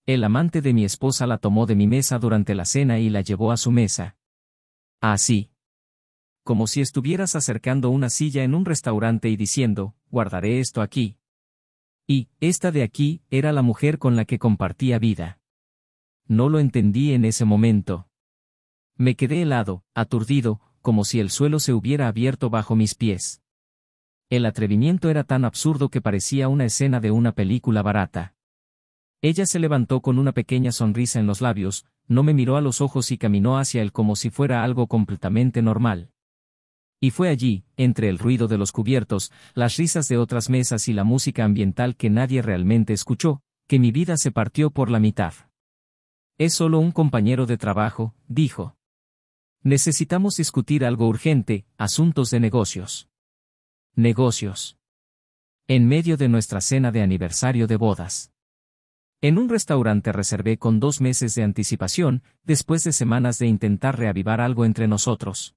El amante de mi esposa la tomó de mi mesa durante la cena y la llevó a su mesa. Así. Como si estuvieras acercando una silla en un restaurante y diciendo, guardaré esto aquí. Y, esta de aquí, era la mujer con la que compartía vida. No lo entendí en ese momento. Me quedé helado, aturdido, como si el suelo se hubiera abierto bajo mis pies. El atrevimiento era tan absurdo que parecía una escena de una película barata. Ella se levantó con una pequeña sonrisa en los labios, no me miró a los ojos y caminó hacia él como si fuera algo completamente normal. Y fue allí, entre el ruido de los cubiertos, las risas de otras mesas y la música ambiental que nadie realmente escuchó, que mi vida se partió por la mitad. Es solo un compañero de trabajo, dijo. Necesitamos discutir algo urgente, asuntos de negocios. Negocios. En medio de nuestra cena de aniversario de bodas. En un restaurante reservé con 2 meses de anticipación, después de semanas de intentar reavivar algo entre nosotros.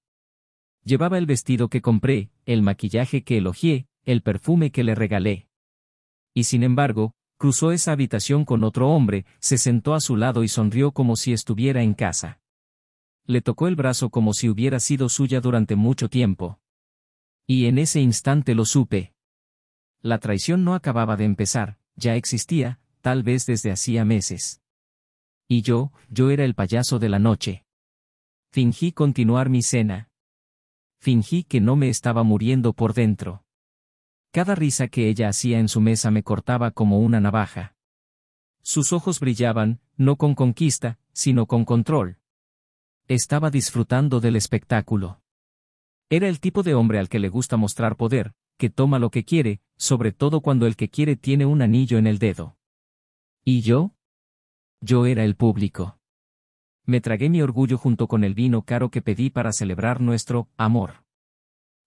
Llevaba el vestido que compré, el maquillaje que elogié, el perfume que le regalé. Y sin embargo, cruzó esa habitación con otro hombre, se sentó a su lado y sonrió como si estuviera en casa. Le tocó el brazo como si hubiera sido suya durante mucho tiempo. Y en ese instante lo supe. La traición no acababa de empezar, ya existía, tal vez desde hacía meses. Y yo era el payaso de la noche. Fingí continuar mi cena. Fingí que no me estaba muriendo por dentro. Cada risa que ella hacía en su mesa me cortaba como una navaja. Sus ojos brillaban, no con conquista, sino con control. Estaba disfrutando del espectáculo. Era el tipo de hombre al que le gusta mostrar poder, que toma lo que quiere, sobre todo cuando el que quiere tiene un anillo en el dedo. ¿Y yo? Yo era el público. Me tragué mi orgullo junto con el vino caro que pedí para celebrar nuestro amor.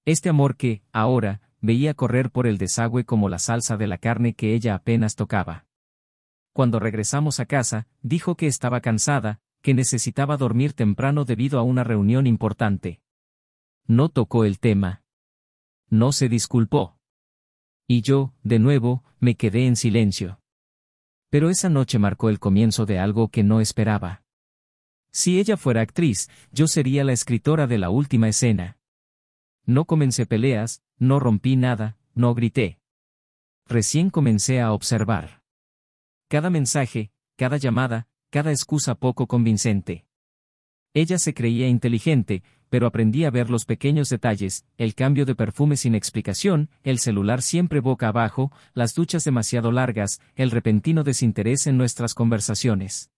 Este amor que, ahora, veía correr por el desagüe como la salsa de la carne que ella apenas tocaba. Cuando regresamos a casa, dijo que estaba cansada, que necesitaba dormir temprano debido a una reunión importante. No tocó el tema. No se disculpó. Y yo, de nuevo, me quedé en silencio. Pero esa noche marcó el comienzo de algo que no esperaba. Si ella fuera actriz, yo sería la escritora de la última escena. No comencé peleas, no rompí nada, no grité. Recién comencé a observar. Cada mensaje, cada llamada, cada excusa poco convincente. Ella se creía inteligente, pero aprendí a ver los pequeños detalles, el cambio de perfume sin explicación, el celular siempre boca abajo, las duchas demasiado largas, el repentino desinterés en nuestras conversaciones.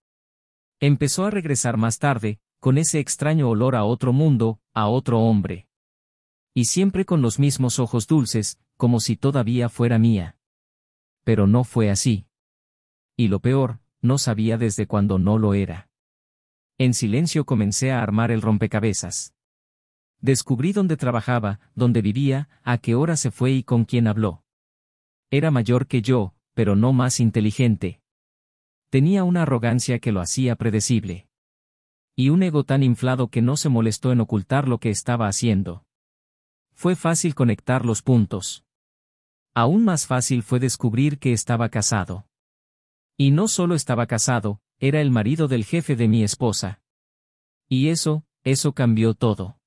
Empezó a regresar más tarde, con ese extraño olor a otro mundo, a otro hombre. Y siempre con los mismos ojos dulces, como si todavía fuera mía. Pero no fue así. Y lo peor, no sabía desde cuándo no lo era. En silencio comencé a armar el rompecabezas. Descubrí dónde trabajaba, dónde vivía, a qué hora se fue y con quién habló. Era mayor que yo, pero no más inteligente. Tenía una arrogancia que lo hacía predecible. Y un ego tan inflado que no se molestó en ocultar lo que estaba haciendo. Fue fácil conectar los puntos. Aún más fácil fue descubrir que estaba casado. Y no solo estaba casado, era el marido del jefe de mi esposa. Y eso cambió todo.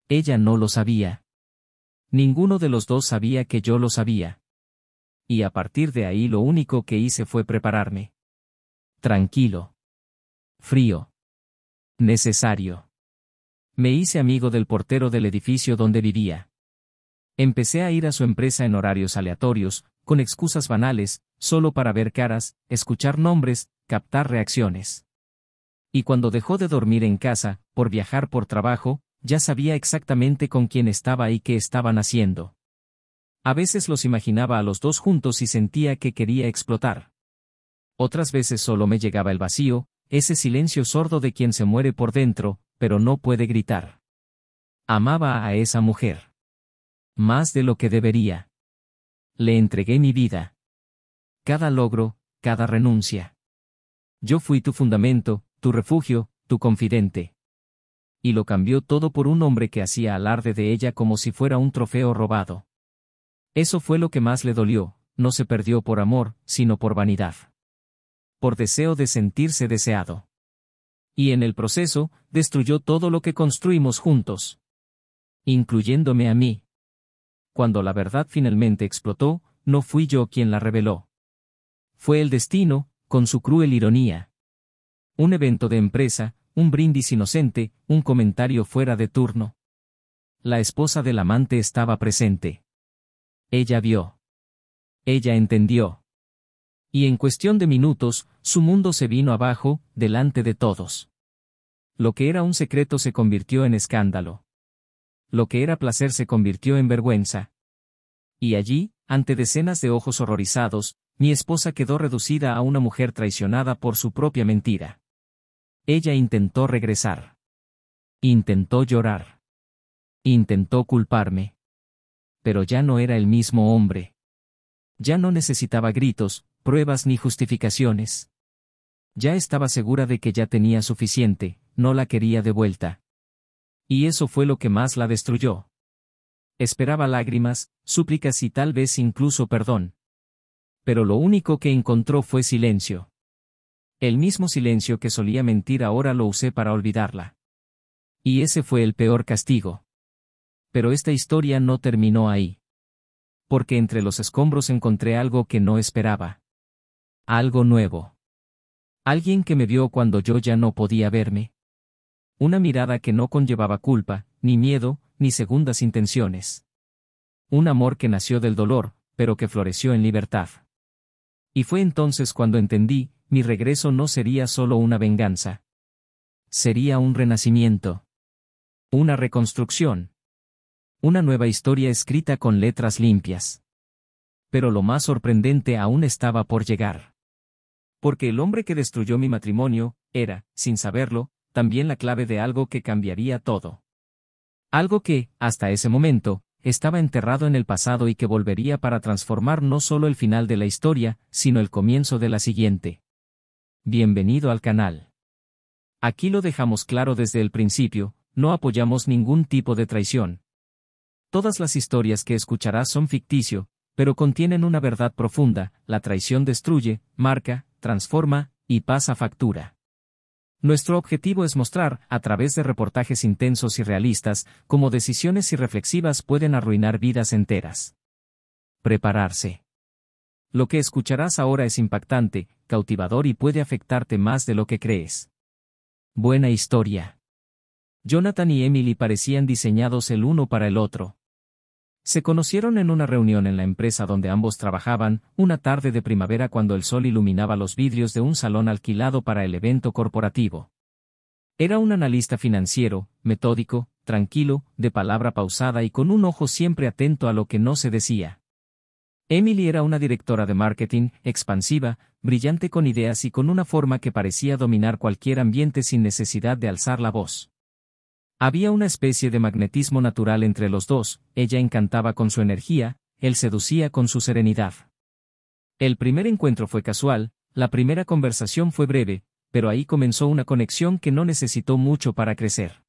Ella no lo sabía. Ninguno de los dos sabía que yo lo sabía. Y a partir de ahí lo único que hice fue prepararme. Tranquilo. Frío. Necesario. Me hice amigo del portero del edificio donde vivía. Empecé a ir a su empresa en horarios aleatorios, con excusas banales, solo para ver caras, escuchar nombres, captar reacciones. Y cuando dejó de dormir en casa, por viajar por trabajo, ya sabía exactamente con quién estaba y qué estaban haciendo. A veces los imaginaba a los dos juntos y sentía que quería explotar. Otras veces solo me llegaba el vacío, ese silencio sordo de quien se muere por dentro, pero no puede gritar. Amaba a esa mujer. Más de lo que debería. Le entregué mi vida. Cada logro, cada renuncia. Yo fui tu fundamento, tu refugio, tu confidente. Y lo cambió todo por un hombre que hacía alarde de ella como si fuera un trofeo robado. Eso fue lo que más le dolió, no se perdió por amor, sino por vanidad. por deseo de sentirse deseado. Y en el proceso, destruyó todo lo que construimos juntos, incluyéndome a mí. Cuando la verdad finalmente explotó, no fui yo quien la reveló. Fue el destino, con su cruel ironía. Un evento de empresa, un brindis inocente, un comentario fuera de turno. La esposa del amante estaba presente. Ella vio. Ella entendió. Y en cuestión de minutos, su mundo se vino abajo, delante de todos. Lo que era un secreto se convirtió en escándalo. Lo que era placer se convirtió en vergüenza. Y allí, ante decenas de ojos horrorizados, mi esposa quedó reducida a una mujer traicionada por su propia mentira. Ella intentó regresar. Intentó llorar. Intentó culparme. Pero ya no era el mismo hombre. Ya no necesitaba gritos, pruebas ni justificaciones. Ya estaba segura de que ya tenía suficiente, no la quería de vuelta. Y eso fue lo que más la destruyó. Esperaba lágrimas, súplicas y tal vez incluso perdón. Pero lo único que encontró fue silencio. El mismo silencio que solía mentir ahora lo usé para olvidarla. Y ese fue el peor castigo. Pero esta historia no terminó ahí. Porque entre los escombros encontré algo que no esperaba. Algo nuevo. Alguien que me vio cuando yo ya no podía verme. Una mirada que no conllevaba culpa, ni miedo, ni segundas intenciones. Un amor que nació del dolor, pero que floreció en libertad. Y fue entonces cuando entendí, mi regreso no sería solo una venganza. Sería un renacimiento. Una reconstrucción. Una nueva historia escrita con letras limpias. Pero lo más sorprendente aún estaba por llegar. Porque el hombre que destruyó mi matrimonio, era, sin saberlo, también la clave de algo que cambiaría todo. Algo que, hasta ese momento, estaba enterrado en el pasado y que volvería para transformar no solo el final de la historia, sino el comienzo de la siguiente. Bienvenido al canal. Aquí lo dejamos claro desde el principio, no apoyamos ningún tipo de traición. Todas las historias que escucharás son ficticio, pero contienen una verdad profunda: la traición destruye, marca, transforma, y pasa factura. Nuestro objetivo es mostrar, a través de reportajes intensos y realistas, cómo decisiones irreflexivas pueden arruinar vidas enteras. Prepararse. Lo que escucharás ahora es impactante, cautivador y puede afectarte más de lo que crees. Buena historia. Jonathan y Emily parecían diseñados el uno para el otro. Se conocieron en una reunión en la empresa donde ambos trabajaban, una tarde de primavera cuando el sol iluminaba los vidrios de un salón alquilado para el evento corporativo. Era un analista financiero, metódico, tranquilo, de palabra pausada y con un ojo siempre atento a lo que no se decía. Emily era una directora de marketing, expansiva, brillante con ideas y con una forma que parecía dominar cualquier ambiente sin necesidad de alzar la voz. Había una especie de magnetismo natural entre los dos, ella encantaba con su energía, él seducía con su serenidad. El primer encuentro fue casual, la primera conversación fue breve, pero ahí comenzó una conexión que no necesitó mucho para crecer.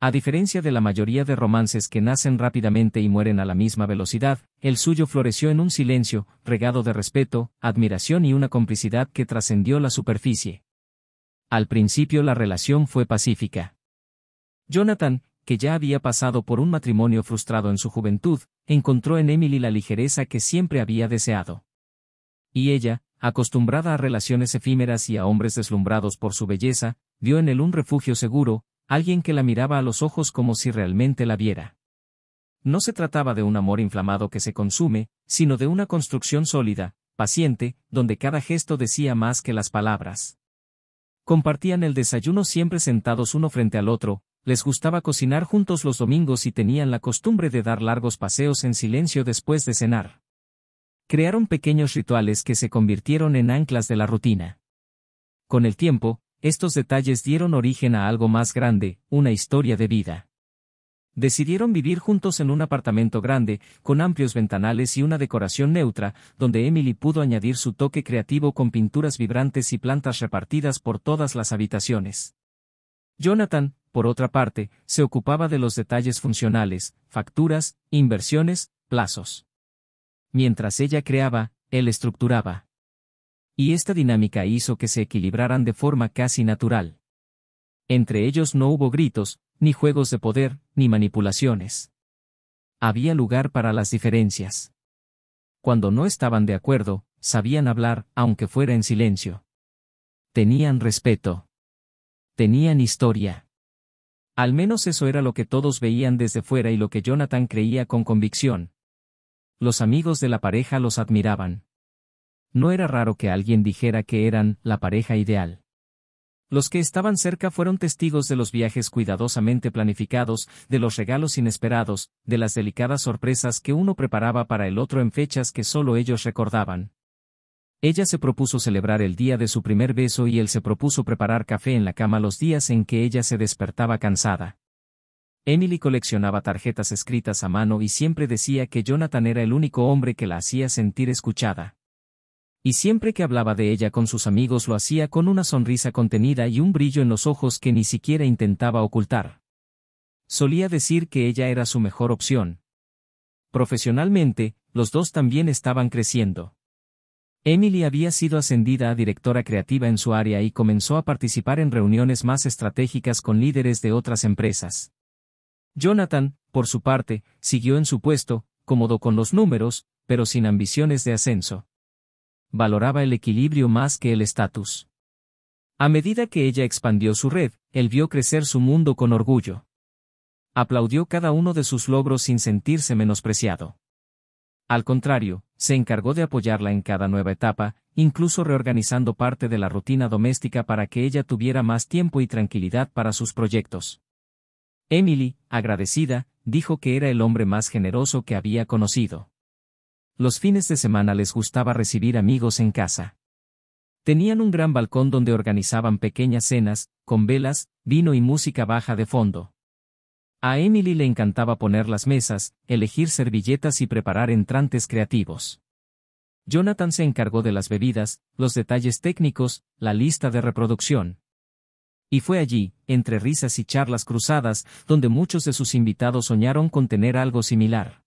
A diferencia de la mayoría de romances que nacen rápidamente y mueren a la misma velocidad, el suyo floreció en un silencio, regado de respeto, admiración y una complicidad que trascendió la superficie. Al principio la relación fue pacífica. Jonathan, que ya había pasado por un matrimonio frustrado en su juventud, encontró en Emily la ligereza que siempre había deseado. Y ella, acostumbrada a relaciones efímeras y a hombres deslumbrados por su belleza, vio en él un refugio seguro, alguien que la miraba a los ojos como si realmente la viera. No se trataba de un amor inflamado que se consume, sino de una construcción sólida, paciente, donde cada gesto decía más que las palabras. Compartían el desayuno siempre sentados uno frente al otro, les gustaba cocinar juntos los domingos y tenían la costumbre de dar largos paseos en silencio después de cenar. Crearon pequeños rituales que se convirtieron en anclas de la rutina. Con el tiempo, estos detalles dieron origen a algo más grande, una historia de vida. Decidieron vivir juntos en un apartamento grande, con amplios ventanales y una decoración neutra, donde Emily pudo añadir su toque creativo con pinturas vibrantes y plantas repartidas por todas las habitaciones. Jonathan, por otra parte, se ocupaba de los detalles funcionales, facturas, inversiones, plazos. Mientras ella creaba, él estructuraba. Y esta dinámica hizo que se equilibraran de forma casi natural. Entre ellos no hubo gritos, ni juegos de poder, ni manipulaciones. Había lugar para las diferencias. Cuando no estaban de acuerdo, sabían hablar, aunque fuera en silencio. Tenían respeto. Tenían historia. Al menos eso era lo que todos veían desde fuera y lo que Jonathan creía con convicción. Los amigos de la pareja los admiraban. No era raro que alguien dijera que eran la pareja ideal. Los que estaban cerca fueron testigos de los viajes cuidadosamente planificados, de los regalos inesperados, de las delicadas sorpresas que uno preparaba para el otro en fechas que solo ellos recordaban. Ella se propuso celebrar el día de su primer beso y él se propuso preparar café en la cama los días en que ella se despertaba cansada. Emily coleccionaba tarjetas escritas a mano y siempre decía que Jonathan era el único hombre que la hacía sentir escuchada. Y siempre que hablaba de ella con sus amigos lo hacía con una sonrisa contenida y un brillo en los ojos que ni siquiera intentaba ocultar. Solía decir que ella era su mejor opción. Profesionalmente, los dos también estaban creciendo. Emily había sido ascendida a directora creativa en su área y comenzó a participar en reuniones más estratégicas con líderes de otras empresas. Jonathan, por su parte, siguió en su puesto, cómodo con los números, pero sin ambiciones de ascenso. Valoraba el equilibrio más que el estatus. A medida que ella expandió su red, él vio crecer su mundo con orgullo. Aplaudió cada uno de sus logros sin sentirse menospreciado. Al contrario, se encargó de apoyarla en cada nueva etapa, incluso reorganizando parte de la rutina doméstica para que ella tuviera más tiempo y tranquilidad para sus proyectos. Emily, agradecida, dijo que era el hombre más generoso que había conocido. Los fines de semana les gustaba recibir amigos en casa. Tenían un gran balcón donde organizaban pequeñas cenas, con velas, vino y música baja de fondo. A Emily le encantaba poner las mesas, elegir servilletas y preparar entrantes creativos. Jonathan se encargó de las bebidas, los detalles técnicos, la lista de reproducción. Y fue allí, entre risas y charlas cruzadas, donde muchos de sus invitados soñaron con tener algo similar.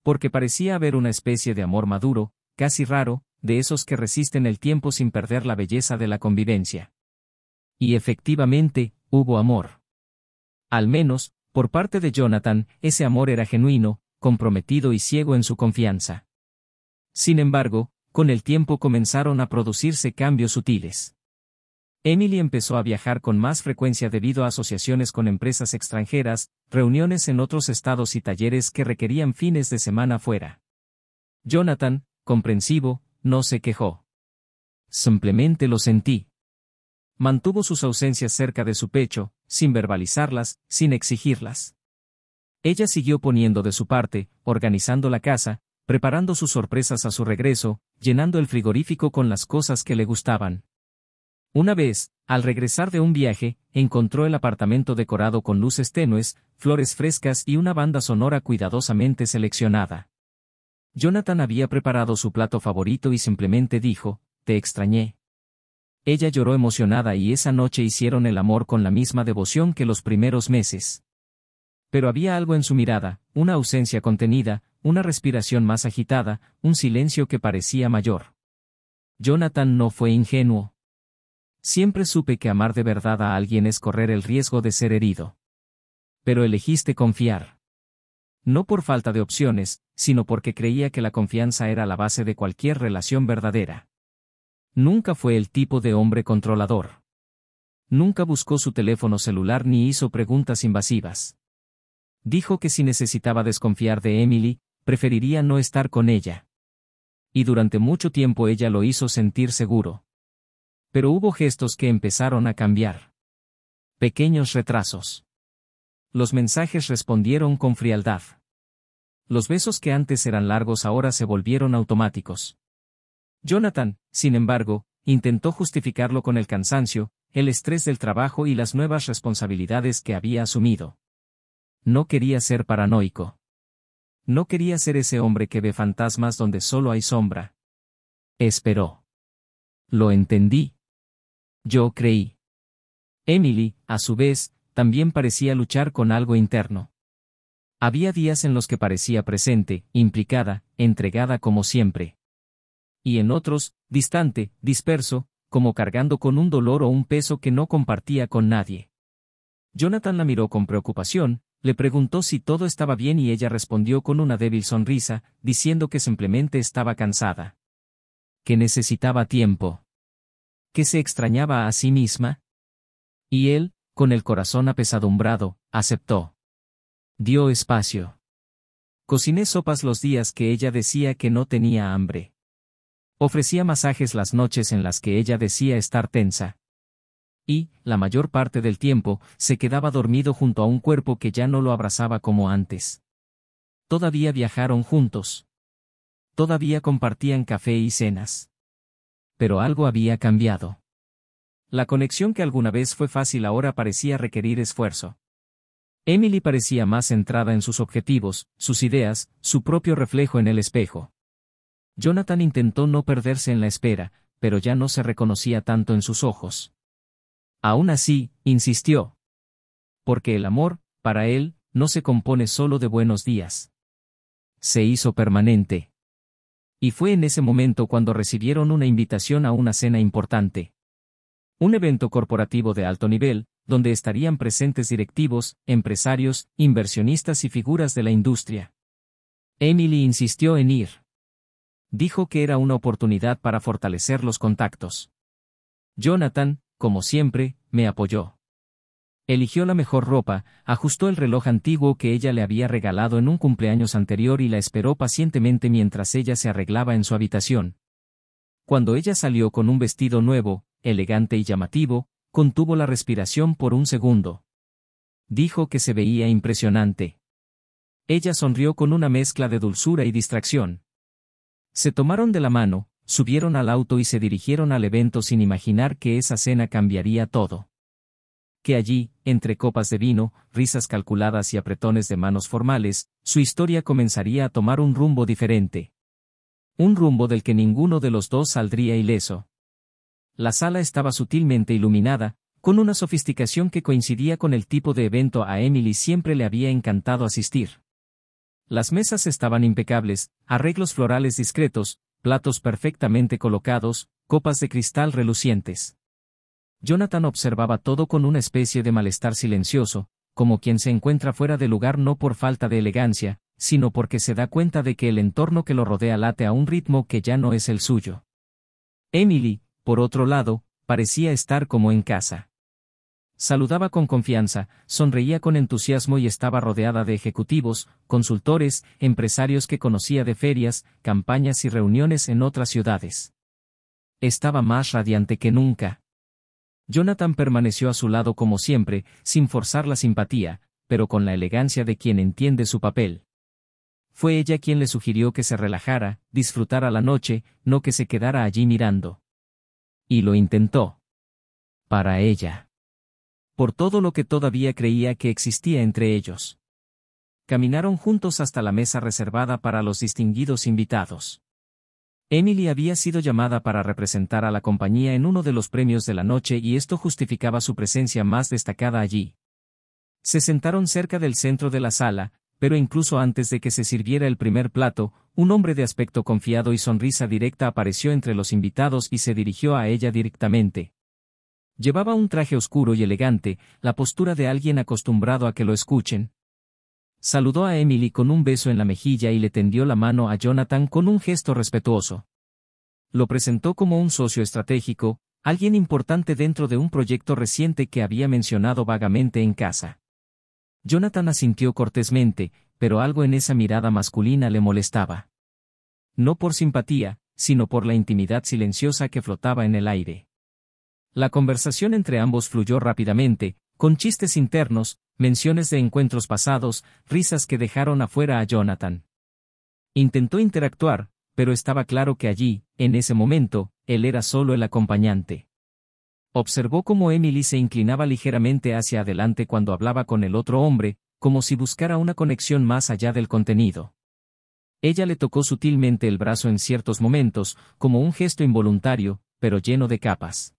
Porque parecía haber una especie de amor maduro, casi raro, de esos que resisten el tiempo sin perder la belleza de la convivencia. Y efectivamente, hubo amor. Al menos, por parte de Jonathan, ese amor era genuino, comprometido y ciego en su confianza. Sin embargo, con el tiempo comenzaron a producirse cambios sutiles. Emily empezó a viajar con más frecuencia debido a asociaciones con empresas extranjeras, reuniones en otros estados y talleres que requerían fines de semana fuera. Jonathan, comprensivo, no se quejó. Simplemente lo sentí. Mantuvo sus ausencias cerca de su pecho, sin verbalizarlas, sin exigirlas. Ella siguió poniendo de su parte, organizando la casa, preparando sus sorpresas a su regreso, llenando el frigorífico con las cosas que le gustaban. Una vez, al regresar de un viaje, encontró el apartamento decorado con luces tenues, flores frescas y una banda sonora cuidadosamente seleccionada. Jonathan había preparado su plato favorito y simplemente dijo, «Te extrañé». Ella lloró emocionada y esa noche hicieron el amor con la misma devoción que los primeros meses. Pero había algo en su mirada, una ausencia contenida, una respiración más agitada, un silencio que parecía mayor. Jonathan no fue ingenuo. Siempre supe que amar de verdad a alguien es correr el riesgo de ser herido. Pero elegiste confiar. No por falta de opciones, sino porque creía que la confianza era la base de cualquier relación verdadera. Nunca fue el tipo de hombre controlador. Nunca buscó su teléfono celular ni hizo preguntas invasivas. Dijo que si necesitaba desconfiar de Emily, preferiría no estar con ella. Y durante mucho tiempo ella lo hizo sentir seguro. Pero hubo gestos que empezaron a cambiar. Pequeños retrasos. Los mensajes respondieron con frialdad. Los besos que antes eran largos ahora se volvieron automáticos. Jonathan, sin embargo, intentó justificarlo con el cansancio, el estrés del trabajo y las nuevas responsabilidades que había asumido. No quería ser paranoico. No quería ser ese hombre que ve fantasmas donde solo hay sombra. Esperó. Lo entendí. Yo creí. Emily, a su vez, también parecía luchar con algo interno. Había días en los que parecía presente, implicada, entregada como siempre. Y en otros, distante, disperso, como cargando con un dolor o un peso que no compartía con nadie. Jonathan la miró con preocupación, le preguntó si todo estaba bien y ella respondió con una débil sonrisa, diciendo que simplemente estaba cansada. Que necesitaba tiempo. Que se extrañaba a sí misma. Y él, con el corazón apesadumbrado, aceptó. Dio espacio. Cociné sopas los días que ella decía que no tenía hambre. Ofrecía masajes las noches en las que ella decía estar tensa. Y, la mayor parte del tiempo, se quedaba dormido junto a un cuerpo que ya no lo abrazaba como antes. Todavía viajaron juntos. Todavía compartían café y cenas. Pero algo había cambiado. La conexión que alguna vez fue fácil ahora parecía requerir esfuerzo. Emily parecía más centrada en sus objetivos, sus ideas, su propio reflejo en el espejo. Jonathan intentó no perderse en la espera, pero ya no se reconocía tanto en sus ojos. Aún así, insistió. Porque el amor, para él, no se compone solo de buenos días. Se hizo permanente. Y fue en ese momento cuando recibieron una invitación a una cena importante. Un evento corporativo de alto nivel, donde estarían presentes directivos, empresarios, inversionistas y figuras de la industria. Emily insistió en ir. Dijo que era una oportunidad para fortalecer los contactos. Jonathan, como siempre, me apoyó. Eligió la mejor ropa, ajustó el reloj antiguo que ella le había regalado en un cumpleaños anterior y la esperó pacientemente mientras ella se arreglaba en su habitación. Cuando ella salió con un vestido nuevo, elegante y llamativo, contuvo la respiración por un segundo. Dijo que se veía impresionante. Ella sonrió con una mezcla de dulzura y distracción. Se tomaron de la mano, subieron al auto y se dirigieron al evento sin imaginar que esa cena cambiaría todo. Que allí, entre copas de vino, risas calculadas y apretones de manos formales, su historia comenzaría a tomar un rumbo diferente. Un rumbo del que ninguno de los dos saldría ileso. La sala estaba sutilmente iluminada, con una sofisticación que coincidía con el tipo de evento a Emily siempre le había encantado asistir. Las mesas estaban impecables, arreglos florales discretos, platos perfectamente colocados, copas de cristal relucientes. Jonathan observaba todo con una especie de malestar silencioso, como quien se encuentra fuera de lugar no por falta de elegancia, sino porque se da cuenta de que el entorno que lo rodea late a un ritmo que ya no es el suyo. Emily, por otro lado, parecía estar como en casa. Saludaba con confianza, sonreía con entusiasmo y estaba rodeada de ejecutivos, consultores, empresarios que conocía de ferias, campañas y reuniones en otras ciudades. Estaba más radiante que nunca. Jonathan permaneció a su lado como siempre, sin forzar la simpatía, pero con la elegancia de quien entiende su papel. Fue ella quien le sugirió que se relajara, disfrutara la noche, no que se quedara allí mirando. Y lo intentó. Para ella. Por todo lo que todavía creía que existía entre ellos. Caminaron juntos hasta la mesa reservada para los distinguidos invitados. Emily había sido llamada para representar a la compañía en uno de los premios de la noche y esto justificaba su presencia más destacada allí. Se sentaron cerca del centro de la sala, pero incluso antes de que se sirviera el primer plato, un hombre de aspecto confiado y sonrisa directa apareció entre los invitados y se dirigió a ella directamente. Llevaba un traje oscuro y elegante, la postura de alguien acostumbrado a que lo escuchen. Saludó a Emily con un beso en la mejilla y le tendió la mano a Jonathan con un gesto respetuoso. Lo presentó como un socio estratégico, alguien importante dentro de un proyecto reciente que había mencionado vagamente en casa. Jonathan asintió cortésmente, pero algo en esa mirada masculina le molestaba. No por simpatía, sino por la intimidad silenciosa que flotaba en el aire. La conversación entre ambos fluyó rápidamente, con chistes internos, menciones de encuentros pasados, risas que dejaron afuera a Jonathan. Intentó interactuar, pero estaba claro que allí, en ese momento, él era solo el acompañante. Observó cómo Emily se inclinaba ligeramente hacia adelante cuando hablaba con el otro hombre, como si buscara una conexión más allá del contenido. Ella le tocó sutilmente el brazo en ciertos momentos, como un gesto involuntario, pero lleno de capas.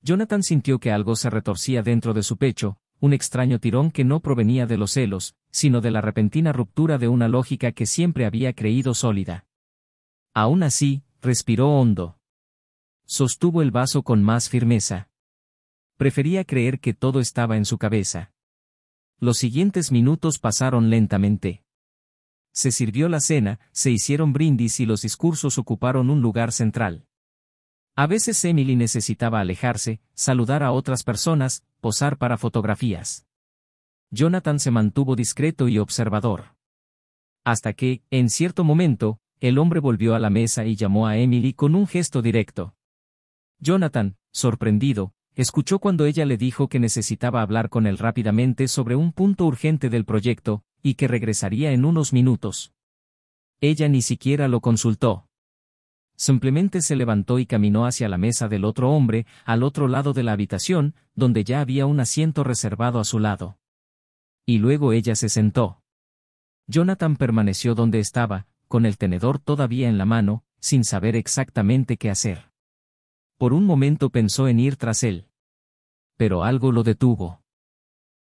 Jonathan sintió que algo se retorcía dentro de su pecho, un extraño tirón que no provenía de los celos, sino de la repentina ruptura de una lógica que siempre había creído sólida. Aún así, respiró hondo. Sostuvo el vaso con más firmeza. Prefería creer que todo estaba en su cabeza. Los siguientes minutos pasaron lentamente. Se sirvió la cena, se hicieron brindis y los discursos ocuparon un lugar central. A veces Emily necesitaba alejarse, saludar a otras personas, posar para fotografías. Jonathan se mantuvo discreto y observador. Hasta que, en cierto momento, el hombre volvió a la mesa y llamó a Emily con un gesto directo. Jonathan, sorprendido, escuchó cuando ella le dijo que necesitaba hablar con él rápidamente sobre un punto urgente del proyecto, y que regresaría en unos minutos. Ella ni siquiera lo consultó. Simplemente se levantó y caminó hacia la mesa del otro hombre, al otro lado de la habitación, donde ya había un asiento reservado a su lado. Y luego ella se sentó. Jonathan permaneció donde estaba, con el tenedor todavía en la mano, sin saber exactamente qué hacer. Por un momento pensó en ir tras él. Pero algo lo detuvo.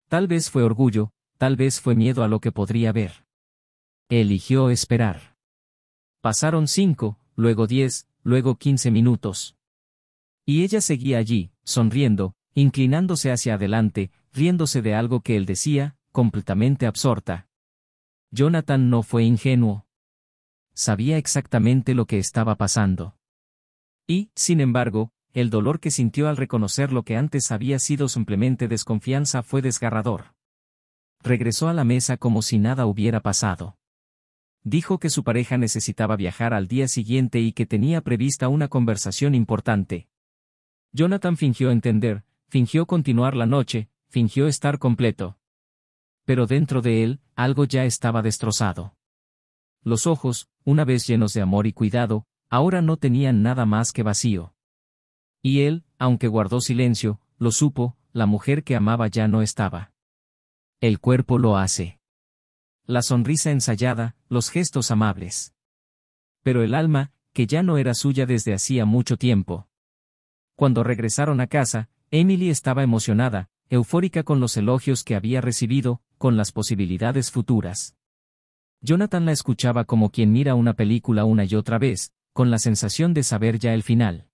Tal vez fue orgullo, tal vez fue miedo a lo que podría ver. Eligió esperar. Pasaron 5, luego 10, luego 15 minutos. Y ella seguía allí, sonriendo, inclinándose hacia adelante, riéndose de algo que él decía, completamente absorta. Jonathan no fue ingenuo. Sabía exactamente lo que estaba pasando. Y, sin embargo, el dolor que sintió al reconocer lo que antes había sido simplemente desconfianza fue desgarrador. Regresó a la mesa como si nada hubiera pasado. Dijo que su pareja necesitaba viajar al día siguiente y que tenía prevista una conversación importante. Jonathan fingió entender, fingió continuar la noche, fingió estar completo. Pero dentro de él, algo ya estaba destrozado. Los ojos, una vez llenos de amor y cuidado, ahora no tenían nada más que vacío. Y él, aunque guardó silencio, lo supo, la mujer que amaba ya no estaba. El cuerpo lo hace. La sonrisa ensayada, los gestos amables. Pero el alma, que ya no era suya desde hacía mucho tiempo. Cuando regresaron a casa, Emily estaba emocionada, eufórica con los elogios que había recibido, con las posibilidades futuras. Jonathan la escuchaba como quien mira una película una y otra vez, con la sensación de saber ya el final.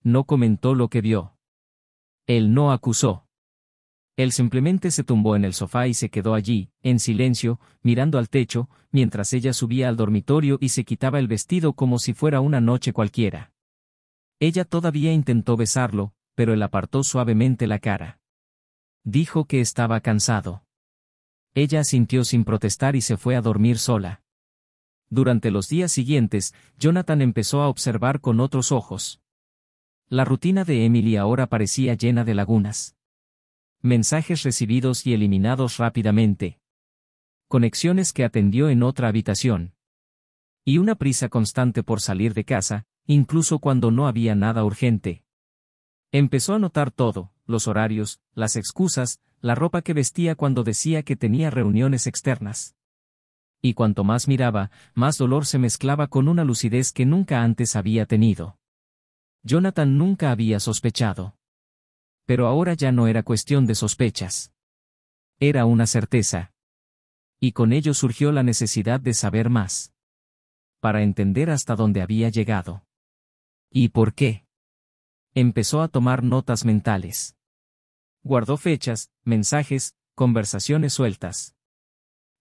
No comentó lo que vio. Él no acusó. Él simplemente se tumbó en el sofá y se quedó allí, en silencio, mirando al techo, mientras ella subía al dormitorio y se quitaba el vestido como si fuera una noche cualquiera. Ella todavía intentó besarlo, pero él apartó suavemente la cara. Dijo que estaba cansado. Ella asintió sin protestar y se fue a dormir sola. Durante los días siguientes, Jonathan empezó a observar con otros ojos. La rutina de Emily ahora parecía llena de lagunas. Mensajes recibidos y eliminados rápidamente. Conexiones que atendió en otra habitación. Y una prisa constante por salir de casa, incluso cuando no había nada urgente. Empezó a notar todo, los horarios, las excusas, la ropa que vestía cuando decía que tenía reuniones externas. Y cuanto más miraba, más dolor se mezclaba con una lucidez que nunca antes había tenido. Jonathan nunca había sospechado. Pero ahora ya no era cuestión de sospechas. Era una certeza. Y con ello surgió la necesidad de saber más. Para entender hasta dónde había llegado. ¿Y por qué? Empezó a tomar notas mentales. Guardó fechas, mensajes, conversaciones sueltas.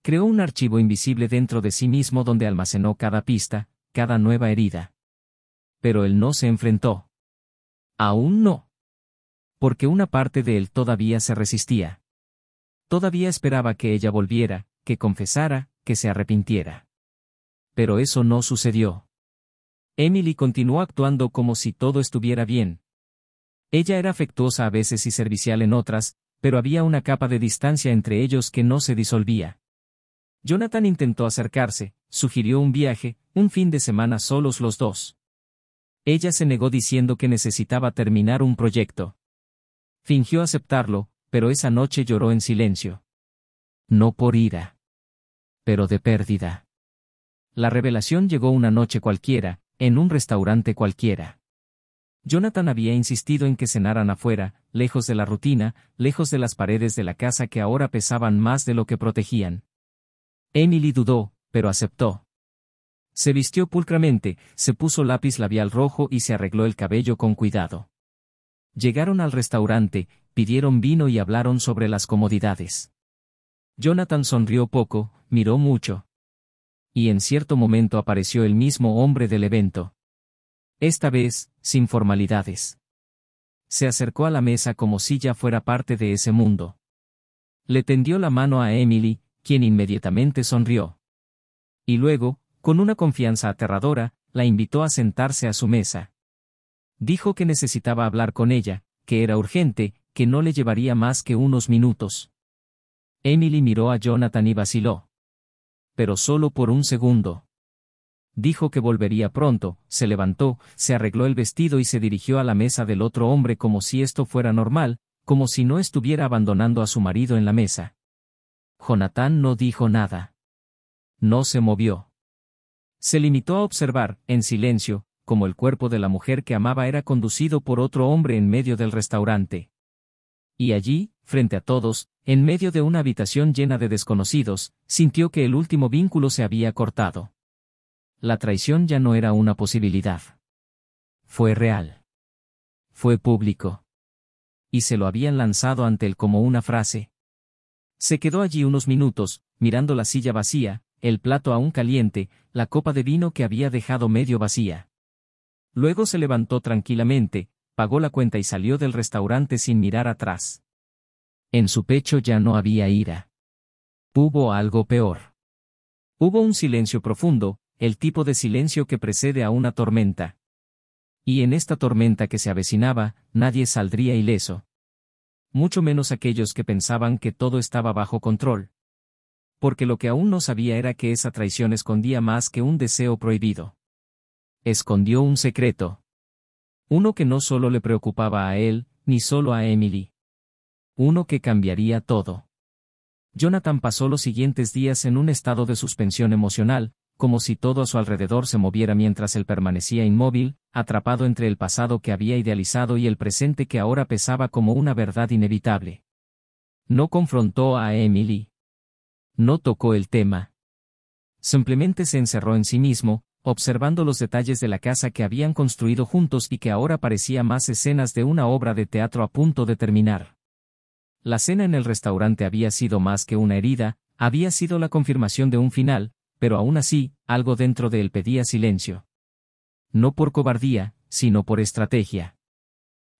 Creó un archivo invisible dentro de sí mismo donde almacenó cada pista, cada nueva herida. Pero él no se enfrentó. Aún no. Porque una parte de él todavía se resistía. Todavía esperaba que ella volviera, que confesara, que se arrepintiera. Pero eso no sucedió. Emily continuó actuando como si todo estuviera bien. Ella era afectuosa a veces y servicial en otras, pero había una capa de distancia entre ellos que no se disolvía. Jonathan intentó acercarse, sugirió un viaje, un fin de semana solos los dos. Ella se negó diciendo que necesitaba terminar un proyecto. Fingió aceptarlo, pero esa noche lloró en silencio. No por ira. Pero de pérdida. La revelación llegó una noche cualquiera, en un restaurante cualquiera. Jonathan había insistido en que cenaran afuera, lejos de la rutina, lejos de las paredes de la casa que ahora pesaban más de lo que protegían. Emily dudó, pero aceptó. Se vistió pulcramente, se puso lápiz labial rojo y se arregló el cabello con cuidado. Llegaron al restaurante, pidieron vino y hablaron sobre las comodidades. Jonathan sonrió poco, miró mucho. Y en cierto momento apareció el mismo hombre del evento. Esta vez, sin formalidades. Se acercó a la mesa como si ya fuera parte de ese mundo. Le tendió la mano a Emily, quien inmediatamente sonrió. Y luego, con una confianza aterradora, la invitó a sentarse a su mesa. Dijo que necesitaba hablar con ella, que era urgente, que no le llevaría más que unos minutos. Emily miró a Jonathan y vaciló. Pero solo por un segundo. Dijo que volvería pronto, se levantó, se arregló el vestido y se dirigió a la mesa del otro hombre como si esto fuera normal, como si no estuviera abandonando a su marido en la mesa. Jonathan no dijo nada. No se movió. Se limitó a observar, en silencio, cómo el cuerpo de la mujer que amaba era conducido por otro hombre en medio del restaurante. Y allí, frente a todos, en medio de una habitación llena de desconocidos, sintió que el último vínculo se había cortado. La traición ya no era una posibilidad. Fue real. Fue público. Y se lo habían lanzado ante él como una frase. Se quedó allí unos minutos, mirando la silla vacía, el plato aún caliente, la copa de vino que había dejado medio vacía. Luego se levantó tranquilamente, pagó la cuenta y salió del restaurante sin mirar atrás. En su pecho ya no había ira. Hubo algo peor. Hubo un silencio profundo, el tipo de silencio que precede a una tormenta. Y en esta tormenta que se avecinaba, nadie saldría ileso. Mucho menos aquellos que pensaban que todo estaba bajo control. Porque lo que aún no sabía era que esa traición escondía más que un deseo prohibido. Escondió un secreto. Uno que no solo le preocupaba a él, ni solo a Emily. Uno que cambiaría todo. Jonathan pasó los siguientes días en un estado de suspensión emocional, como si todo a su alrededor se moviera mientras él permanecía inmóvil, atrapado entre el pasado que había idealizado y el presente que ahora pesaba como una verdad inevitable. No confrontó a Emily. No tocó el tema. Simplemente se encerró en sí mismo, observando los detalles de la casa que habían construido juntos y que ahora parecía más escenas de una obra de teatro a punto de terminar. La cena en el restaurante había sido más que una herida, había sido la confirmación de un final, pero aún así, algo dentro de él pedía silencio. No por cobardía, sino por estrategia.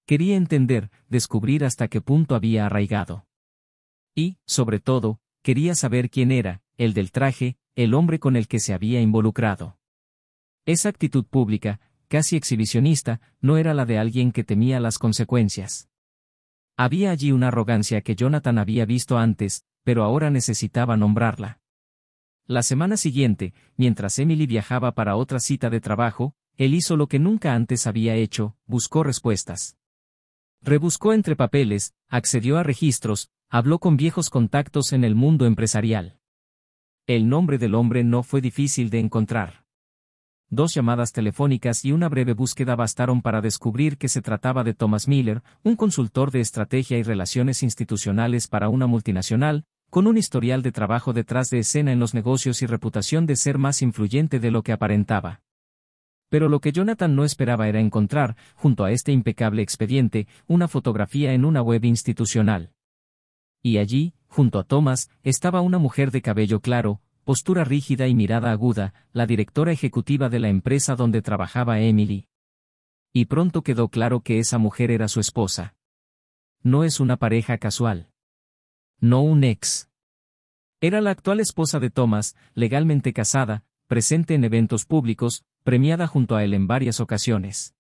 Quería entender, descubrir hasta qué punto había arraigado. Y, sobre todo, quería saber quién era, el del traje, el hombre con el que se había involucrado. Esa actitud pública, casi exhibicionista, no era la de alguien que temía las consecuencias. Había allí una arrogancia que Jonathan había visto antes, pero ahora necesitaba nombrarla. La semana siguiente, mientras Emily viajaba para otra cita de trabajo, él hizo lo que nunca antes había hecho, buscó respuestas. Rebuscó entre papeles, accedió a registros, habló con viejos contactos en el mundo empresarial. El nombre del hombre no fue difícil de encontrar. 2 llamadas telefónicas y una breve búsqueda bastaron para descubrir que se trataba de Thomas Miller, un consultor de estrategia y relaciones institucionales para una multinacional, con un historial de trabajo detrás de escena en los negocios y reputación de ser más influyente de lo que aparentaba. Pero lo que Jonathan no esperaba era encontrar, junto a este impecable expediente, una fotografía en una web institucional. Y allí, junto a Thomas, estaba una mujer de cabello claro, postura rígida y mirada aguda, la directora ejecutiva de la empresa donde trabajaba Emily. Y pronto quedó claro que esa mujer era su esposa. No es una pareja casual. No un ex. Era la actual esposa de Thomas, legalmente casada, presente en eventos públicos, premiada junto a él en varias ocasiones.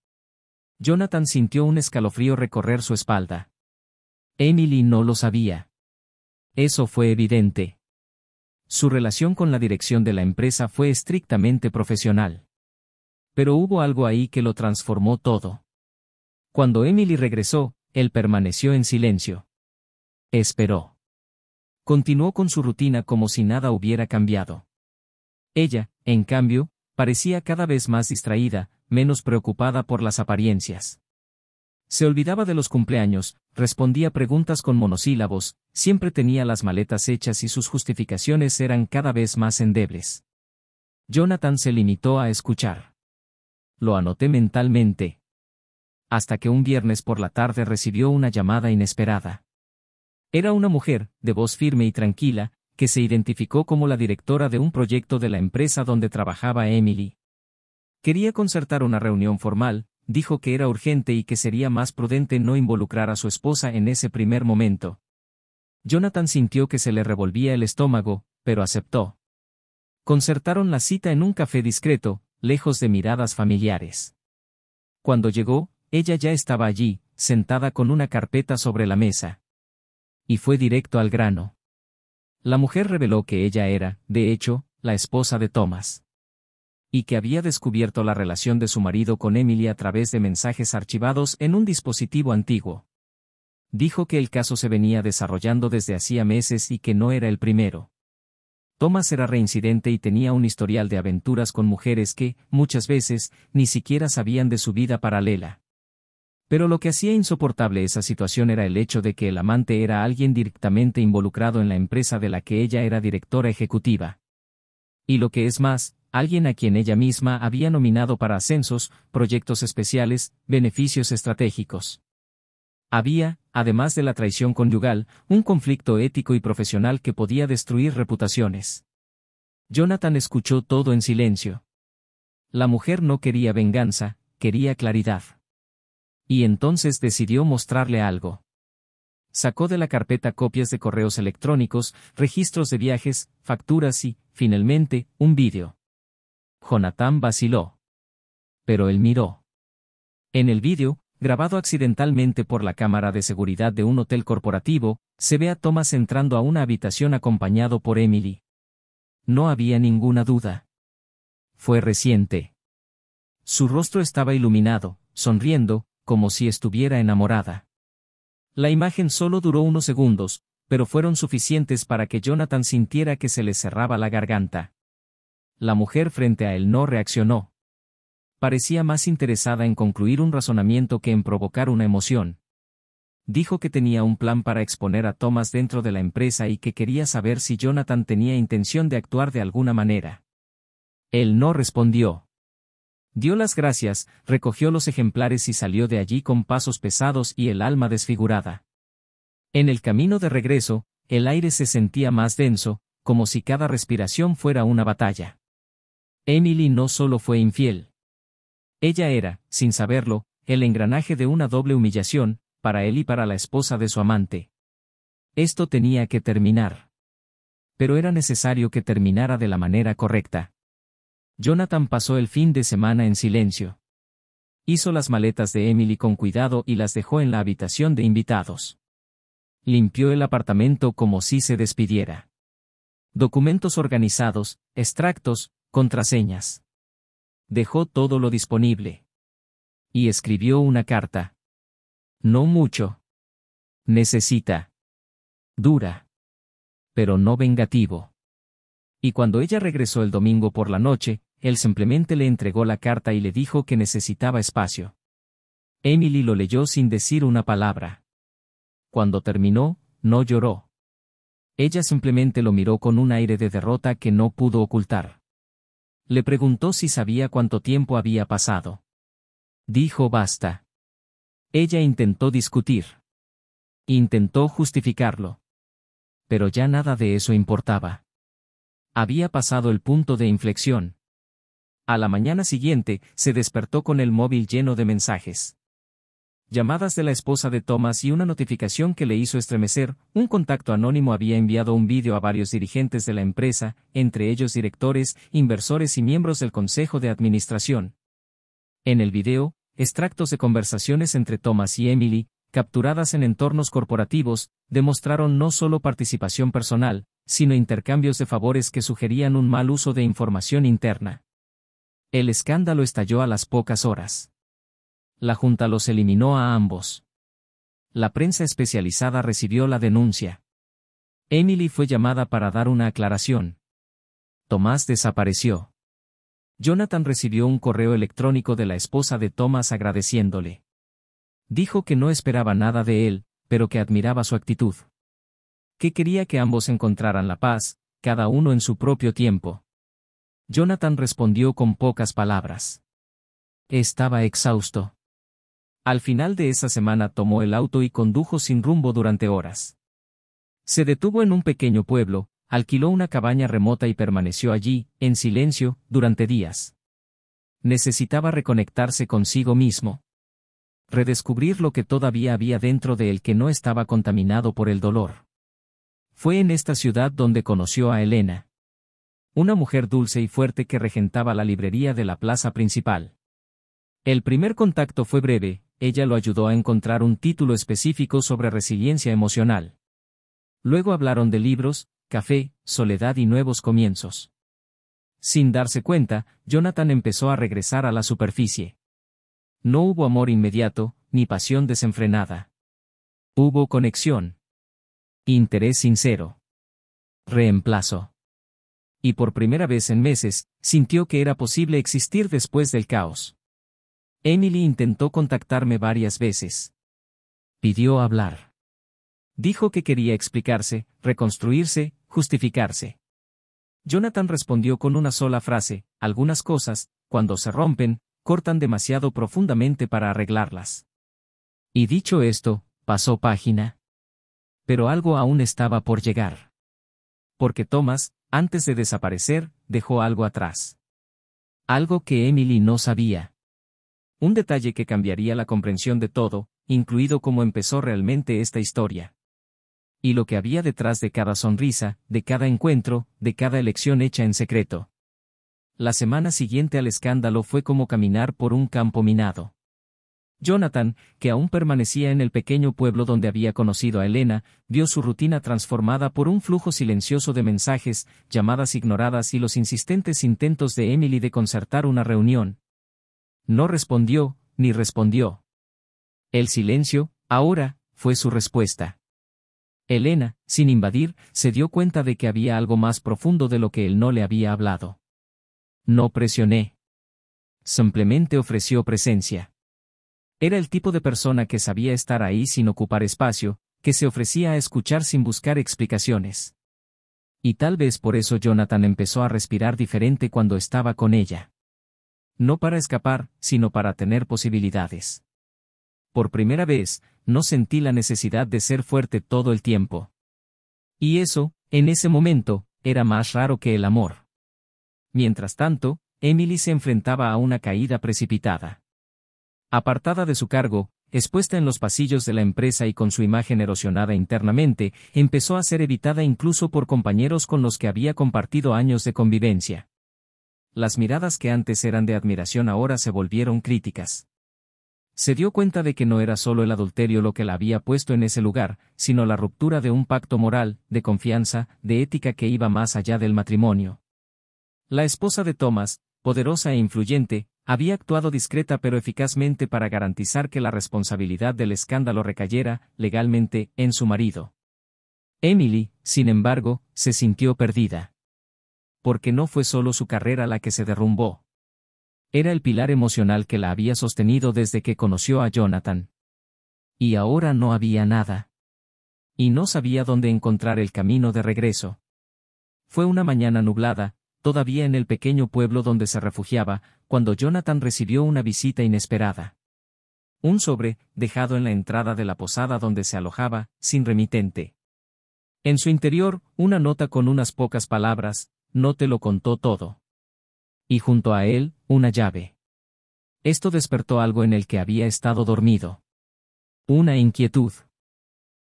Jonathan sintió un escalofrío recorrer su espalda. Emily no lo sabía. Eso fue evidente. Su relación con la dirección de la empresa fue estrictamente profesional. Pero hubo algo ahí que lo transformó todo. Cuando Emily regresó, él permaneció en silencio. Esperó. Continuó con su rutina como si nada hubiera cambiado. Ella, en cambio, parecía cada vez más distraída, menos preocupada por las apariencias. Se olvidaba de los cumpleaños, respondía preguntas con monosílabos, siempre tenía las maletas hechas y sus justificaciones eran cada vez más endebles. Jonathan se limitó a escuchar. Lo anoté mentalmente. Hasta que un viernes por la tarde recibió una llamada inesperada. Era una mujer, de voz firme y tranquila, que se identificó como la directora de un proyecto de la empresa donde trabajaba Emily. Quería concertar una reunión formal, dijo que era urgente y que sería más prudente no involucrar a su esposa en ese primer momento. Jonathan sintió que se le revolvía el estómago, pero aceptó. Concertaron la cita en un café discreto, lejos de miradas familiares. Cuando llegó, ella ya estaba allí, sentada con una carpeta sobre la mesa. Y fue directo al grano. La mujer reveló que ella era, de hecho, la esposa de Thomas. Y que había descubierto la relación de su marido con Emily a través de mensajes archivados en un dispositivo antiguo. Dijo que el caso se venía desarrollando desde hacía meses y que no era el primero. Thomas era reincidente y tenía un historial de aventuras con mujeres que, muchas veces, ni siquiera sabían de su vida paralela. Pero lo que hacía insoportable esa situación era el hecho de que el amante era alguien directamente involucrado en la empresa de la que ella era directora ejecutiva. Y lo que es más, alguien a quien ella misma había nominado para ascensos, proyectos especiales, beneficios estratégicos. Había, además de la traición conyugal, un conflicto ético y profesional que podía destruir reputaciones. Jonathan escuchó todo en silencio. La mujer no quería venganza, quería claridad. Y entonces decidió mostrarle algo. Sacó de la carpeta copias de correos electrónicos, registros de viajes, facturas y, finalmente, un vídeo. Jonathan vaciló. Pero él miró. En el vídeo, grabado accidentalmente por la cámara de seguridad de un hotel corporativo, se ve a Thomas entrando a una habitación acompañado por Emily. No había ninguna duda. Fue reciente. Su rostro estaba iluminado, sonriendo, como si estuviera enamorada. La imagen solo duró unos segundos, pero fueron suficientes para que Jonathan sintiera que se le cerraba la garganta. La mujer frente a él no reaccionó. Parecía más interesada en concluir un razonamiento que en provocar una emoción. Dijo que tenía un plan para exponer a Thomas dentro de la empresa y que quería saber si Jonathan tenía intención de actuar de alguna manera. Él no respondió. Dio las gracias, recogió los ejemplares y salió de allí con pasos pesados y el alma desfigurada. En el camino de regreso, el aire se sentía más denso, como si cada respiración fuera una batalla. Emily no solo fue infiel. Ella era, sin saberlo, el engranaje de una doble humillación, para él y para la esposa de su amante. Esto tenía que terminar. Pero era necesario que terminara de la manera correcta. Jonathan pasó el fin de semana en silencio. Hizo las maletas de Emily con cuidado y las dejó en la habitación de invitados. Limpió el apartamento como si se despidiera. Documentos organizados, extractos, contraseñas. Dejó todo lo disponible. Y escribió una carta. No mucho. Necesita. Dura. Pero no vengativo. Y cuando ella regresó el domingo por la noche, él simplemente le entregó la carta y le dijo que necesitaba espacio. Emily lo leyó sin decir una palabra. Cuando terminó, no lloró. Ella simplemente lo miró con un aire de derrota que no pudo ocultar. Le preguntó si sabía cuánto tiempo había pasado. Dijo basta. Ella intentó discutir. Intentó justificarlo. Pero ya nada de eso importaba. Había pasado el punto de inflexión. A la mañana siguiente, se despertó con el móvil lleno de mensajes. Llamadas de la esposa de Thomas y una notificación que le hizo estremecer. Un contacto anónimo había enviado un vídeo a varios dirigentes de la empresa, entre ellos directores, inversores y miembros del consejo de administración. En el video, extractos de conversaciones entre Thomas y Emily, capturadas en entornos corporativos, demostraron no solo participación personal, sino intercambios de favores que sugerían un mal uso de información interna. El escándalo estalló a las pocas horas. La Junta los eliminó a ambos. La prensa especializada recibió la denuncia. Emily fue llamada para dar una aclaración. Thomas desapareció. Jonathan recibió un correo electrónico de la esposa de Thomas agradeciéndole. Dijo que no esperaba nada de él, pero que admiraba su actitud. Que quería que ambos encontraran la paz, cada uno en su propio tiempo. Jonathan respondió con pocas palabras. Estaba exhausto. Al final de esa semana tomó el auto y condujo sin rumbo durante horas. Se detuvo en un pequeño pueblo, alquiló una cabaña remota y permaneció allí, en silencio, durante días. Necesitaba reconectarse consigo mismo. Redescubrir lo que todavía había dentro de él que no estaba contaminado por el dolor. Fue en esta ciudad donde conoció a Elena. Una mujer dulce y fuerte que regentaba la librería de la plaza principal. El primer contacto fue breve, ella lo ayudó a encontrar un título específico sobre resiliencia emocional. Luego hablaron de libros, café, soledad y nuevos comienzos. Sin darse cuenta, Jonathan empezó a regresar a la superficie. No hubo amor inmediato, ni pasión desenfrenada. Hubo conexión. Interés sincero. Reemplazo. Y por primera vez en meses, sintió que era posible existir después del caos. Emily intentó contactarme varias veces. Pidió hablar. Dijo que quería explicarse, reconstruirse, justificarse. Jonathan respondió con una sola frase: algunas cosas, cuando se rompen, cortan demasiado profundamente para arreglarlas. Y dicho esto, pasó página. Pero algo aún estaba por llegar. Porque Thomas, antes de desaparecer, dejó algo atrás. Algo que Emily no sabía. Un detalle que cambiaría la comprensión de todo, incluido cómo empezó realmente esta historia. Y lo que había detrás de cada sonrisa, de cada encuentro, de cada elección hecha en secreto. La semana siguiente al escándalo fue como caminar por un campo minado. Jonathan, que aún permanecía en el pequeño pueblo donde había conocido a Elena, vio su rutina transformada por un flujo silencioso de mensajes, llamadas ignoradas y los insistentes intentos de Emily de concertar una reunión. No respondió, ni respondió. El silencio, ahora, fue su respuesta. Elena, sin invadir, se dio cuenta de que había algo más profundo de lo que él no le había hablado. No presioné. Simplemente ofreció presencia. Era el tipo de persona que sabía estar ahí sin ocupar espacio, que se ofrecía a escuchar sin buscar explicaciones. Y tal vez por eso Jonathan empezó a respirar diferente cuando estaba con ella. No para escapar, sino para tener posibilidades. Por primera vez, no sentí la necesidad de ser fuerte todo el tiempo. Y eso, en ese momento, era más raro que el amor. Mientras tanto, Emily se enfrentaba a una caída precipitada. Apartada de su cargo, expuesta en los pasillos de la empresa y con su imagen erosionada internamente, empezó a ser evitada incluso por compañeros con los que había compartido años de convivencia. Las miradas que antes eran de admiración ahora se volvieron críticas. Se dio cuenta de que no era solo el adulterio lo que la había puesto en ese lugar, sino la ruptura de un pacto moral, de confianza, de ética que iba más allá del matrimonio. La esposa de Thomas, poderosa e influyente, había actuado discreta pero eficazmente para garantizar que la responsabilidad del escándalo recayera, legalmente, en su marido. Emily, sin embargo, se sintió perdida. Porque no fue solo su carrera la que se derrumbó. Era el pilar emocional que la había sostenido desde que conoció a Jonathan. Y ahora no había nada. Y no sabía dónde encontrar el camino de regreso. Fue una mañana nublada, todavía en el pequeño pueblo donde se refugiaba, cuando Jonathan recibió una visita inesperada. Un sobre, dejado en la entrada de la posada donde se alojaba, sin remitente. En su interior, una nota con unas pocas palabras: no te lo contó todo. Y junto a él, una llave. Esto despertó algo en el que había estado dormido. Una inquietud.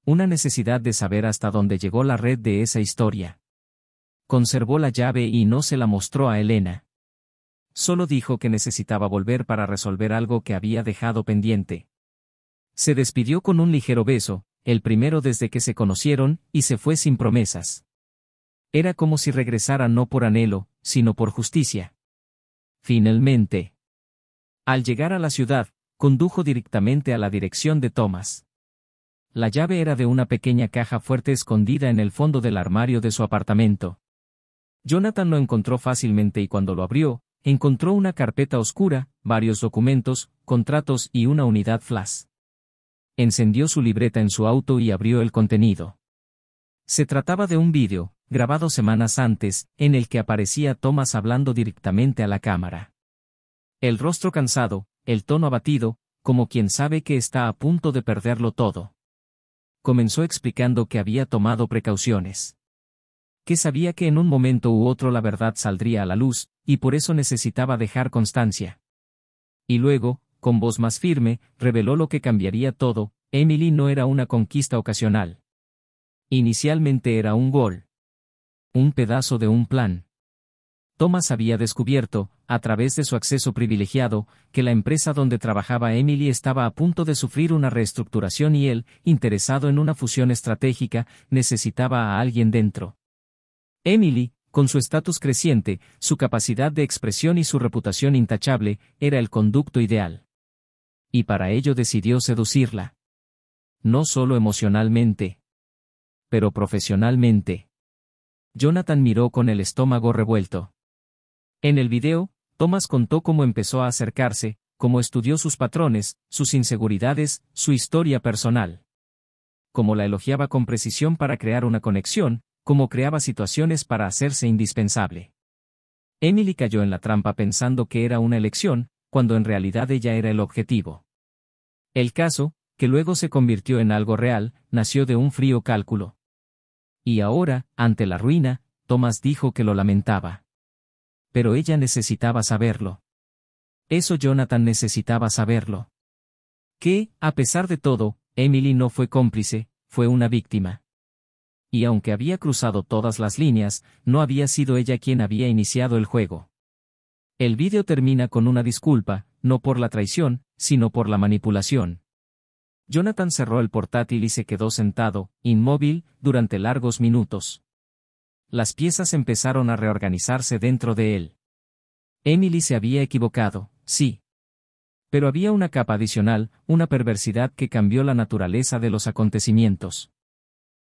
Una necesidad de saber hasta dónde llegó la red de esa historia. Conservó la llave y no se la mostró a Elena. Solo dijo que necesitaba volver para resolver algo que había dejado pendiente. Se despidió con un ligero beso, el primero desde que se conocieron, y se fue sin promesas. Era como si regresara no por anhelo, sino por justicia. Finalmente. Al llegar a la ciudad, condujo directamente a la dirección de Thomas. La llave era de una pequeña caja fuerte escondida en el fondo del armario de su apartamento. Jonathan lo encontró fácilmente y cuando lo abrió, encontró una carpeta oscura, varios documentos, contratos y una unidad flash. Encendió su libreta en su auto y abrió el contenido. Se trataba de un vídeo, grabado semanas antes, en el que aparecía Thomas hablando directamente a la cámara. El rostro cansado, el tono abatido, como quien sabe que está a punto de perderlo todo. Comenzó explicando que había tomado precauciones. Que sabía que en un momento u otro la verdad saldría a la luz, y por eso necesitaba dejar constancia. Y luego, con voz más firme, reveló lo que cambiaría todo: Emily no era una conquista ocasional. Inicialmente era un gol. Un pedazo de un plan. Thomas había descubierto, a través de su acceso privilegiado, que la empresa donde trabajaba Emily estaba a punto de sufrir una reestructuración y él, interesado en una fusión estratégica, necesitaba a alguien dentro. Emily, con su estatus creciente, su capacidad de expresión y su reputación intachable, era el conducto ideal. Y para ello decidió seducirla. No solo emocionalmente, pero profesionalmente. Jonathan miró con el estómago revuelto. En el video, Thomas contó cómo empezó a acercarse, cómo estudió sus patrones, sus inseguridades, su historia personal. Cómo la elogiaba con precisión para crear una conexión, cómo creaba situaciones para hacerse indispensable. Emily cayó en la trampa pensando que era una elección, cuando en realidad ella era el objetivo. El caso, que luego se convirtió en algo real, nació de un frío cálculo. Y ahora, ante la ruina, Thomas dijo que lo lamentaba. Pero ella necesitaba saberlo. Eso Jonathan necesitaba saberlo. Que, a pesar de todo, Emily no fue cómplice, fue una víctima. Y aunque había cruzado todas las líneas, no había sido ella quien había iniciado el juego. El vídeo termina con una disculpa, no por la traición, sino por la manipulación. Jonathan cerró el portátil y se quedó sentado, inmóvil, durante largos minutos. Las piezas empezaron a reorganizarse dentro de él. Emily se había equivocado, sí. Pero había una capa adicional, una perversidad que cambió la naturaleza de los acontecimientos.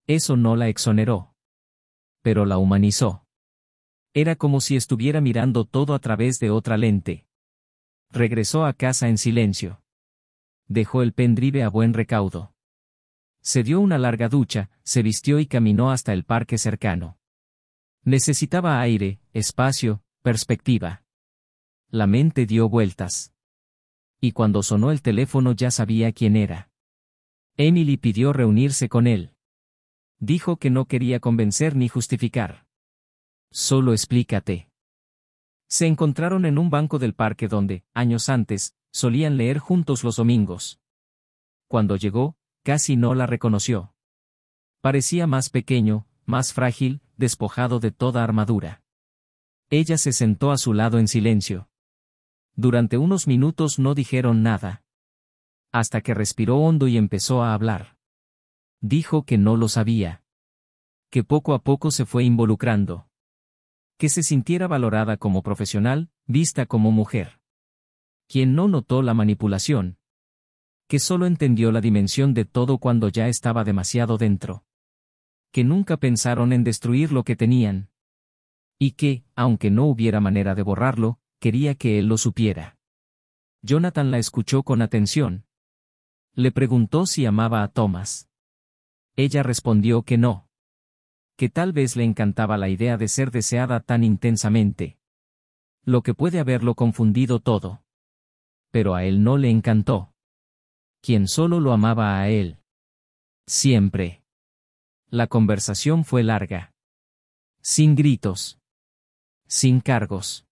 Eso no la exoneró. Pero la humanizó. Era como si estuviera mirando todo a través de otra lente. Regresó a casa en silencio. Dejó el pendrive a buen recaudo. Se dio una larga ducha, se vistió y caminó hasta el parque cercano. Necesitaba aire, espacio, perspectiva. La mente dio vueltas. Y cuando sonó el teléfono ya sabía quién era. Emily pidió reunirse con él. Dijo que no quería convencer ni justificar. Solo explícate. Se encontraron en un banco del parque donde, años antes, solían leer juntos los domingos. Cuando llegó, casi no la reconoció. Parecía más pequeño, más frágil, despojado de toda armadura. Ella se sentó a su lado en silencio. Durante unos minutos no dijeron nada. Hasta que respiró hondo y empezó a hablar. Dijo que no lo sabía. Que poco a poco se fue involucrando. Que se sintiera valorada como profesional, vista como mujer. Quien no notó la manipulación. Que solo entendió la dimensión de todo cuando ya estaba demasiado dentro. Que nunca pensaron en destruir lo que tenían. Y que, aunque no hubiera manera de borrarlo, quería que él lo supiera. Jonathan la escuchó con atención. Le preguntó si amaba a Thomas. Ella respondió que no. Que tal vez le encantaba la idea de ser deseada tan intensamente. Lo que puede haberlo confundido todo. Pero a él no le encantó. Quien solo lo amaba a él. Siempre. La conversación fue larga. Sin gritos. Sin cargos.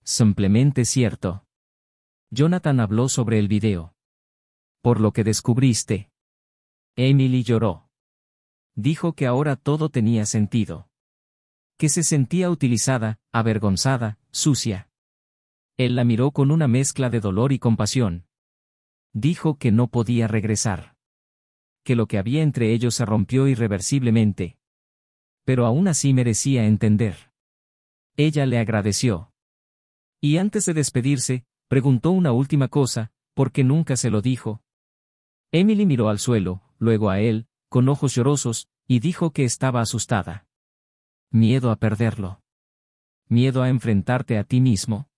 Simplemente cierto. Jonathan habló sobre el video. Por lo que descubriste. Emily lloró. Dijo que ahora todo tenía sentido. Que se sentía utilizada, avergonzada, sucia. Él la miró con una mezcla de dolor y compasión. Dijo que no podía regresar. Que lo que había entre ellos se rompió irreversiblemente. Pero aún así merecía entender. Ella le agradeció. Y antes de despedirse, preguntó una última cosa, porque nunca se lo dijo. Emily miró al suelo, luego a él, con ojos llorosos, y dijo que estaba asustada. Miedo a perderlo. Miedo a enfrentarte a ti mismo.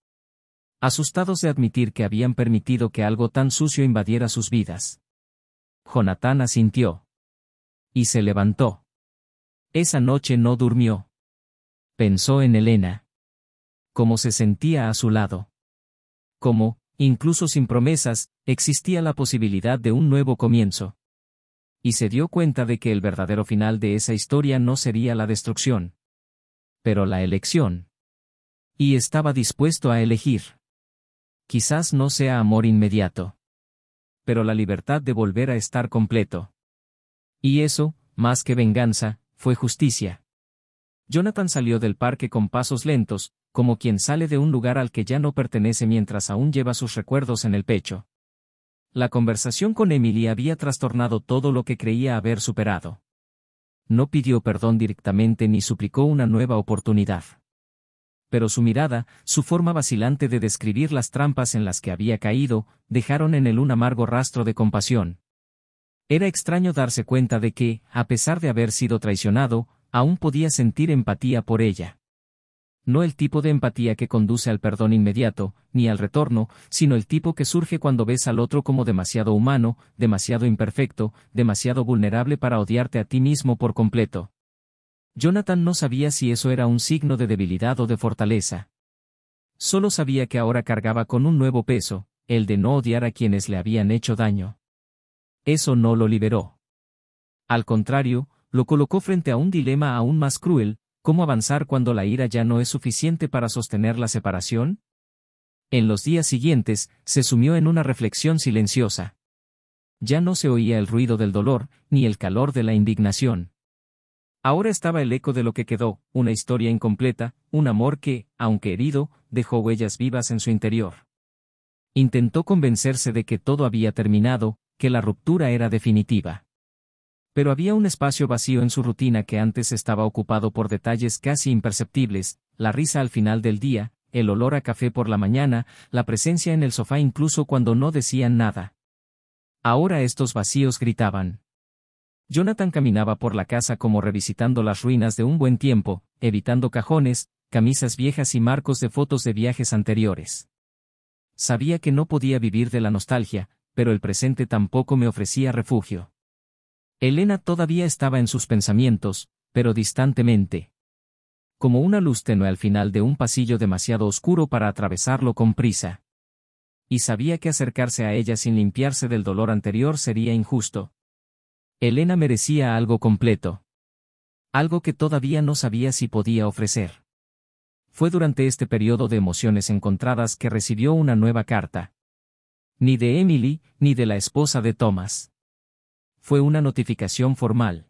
Asustados de admitir que habían permitido que algo tan sucio invadiera sus vidas. Jonathan asintió. Y se levantó. Esa noche no durmió. Pensó en Elena. Cómo se sentía a su lado. Cómo, incluso sin promesas, existía la posibilidad de un nuevo comienzo. Y se dio cuenta de que el verdadero final de esa historia no sería la destrucción, pero la elección. Y estaba dispuesto a elegir. Quizás no sea amor inmediato, pero la libertad de volver a estar completo. Y eso, más que venganza, fue justicia. Jonathan salió del parque con pasos lentos, como quien sale de un lugar al que ya no pertenece mientras aún lleva sus recuerdos en el pecho. La conversación con Emily había trastornado todo lo que creía haber superado. No pidió perdón directamente ni suplicó una nueva oportunidad. Pero su mirada, su forma vacilante de describir las trampas en las que había caído, dejaron en él un amargo rastro de compasión. Era extraño darse cuenta de que, a pesar de haber sido traicionado, aún podía sentir empatía por ella. No el tipo de empatía que conduce al perdón inmediato, ni al retorno, sino el tipo que surge cuando ves al otro como demasiado humano, demasiado imperfecto, demasiado vulnerable para odiarte a ti mismo por completo. Jonathan no sabía si eso era un signo de debilidad o de fortaleza. Solo sabía que ahora cargaba con un nuevo peso, el de no odiar a quienes le habían hecho daño. Eso no lo liberó. Al contrario, lo colocó frente a un dilema aún más cruel: ¿cómo avanzar cuando la ira ya no es suficiente para sostener la separación? En los días siguientes, se sumió en una reflexión silenciosa. Ya no se oía el ruido del dolor, ni el calor de la indignación. Ahora estaba el eco de lo que quedó, una historia incompleta, un amor que, aunque herido, dejó huellas vivas en su interior. Intentó convencerse de que todo había terminado, que la ruptura era definitiva. Pero había un espacio vacío en su rutina que antes estaba ocupado por detalles casi imperceptibles: la risa al final del día, el olor a café por la mañana, la presencia en el sofá incluso cuando no decían nada. Ahora estos vacíos gritaban. Jonathan caminaba por la casa como revisitando las ruinas de un buen tiempo, evitando cajones, camisas viejas y marcos de fotos de viajes anteriores. Sabía que no podía vivir de la nostalgia, pero el presente tampoco me ofrecía refugio. Elena todavía estaba en sus pensamientos, pero distantemente. Como una luz tenue al final de un pasillo demasiado oscuro para atravesarlo con prisa. Y sabía que acercarse a ella sin limpiarse del dolor anterior sería injusto. Elena merecía algo completo. Algo que todavía no sabía si podía ofrecer. Fue durante este periodo de emociones encontradas que recibió una nueva carta. Ni de Emily, ni de la esposa de Thomas. Fue una notificación formal.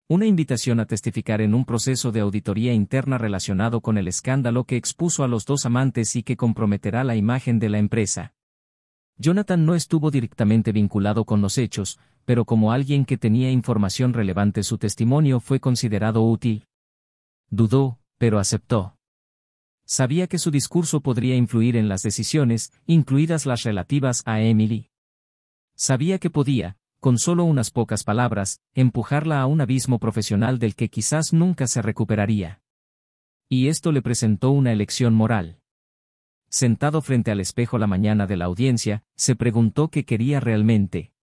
Una invitación a testificar en un proceso de auditoría interna relacionado con el escándalo que expuso a los dos amantes y que comprometerá la imagen de la empresa. Jonathan no estuvo directamente vinculado con los hechos, pero como alguien que tenía información relevante su testimonio fue considerado útil. Dudó, pero aceptó. Sabía que su discurso podría influir en las decisiones, incluidas las relativas a Emily. Sabía que podía, con solo unas pocas palabras, empujarla a un abismo profesional del que quizás nunca se recuperaría. Y esto le presentó una elección moral. Sentado frente al espejo la mañana de la audiencia, se preguntó qué quería realmente.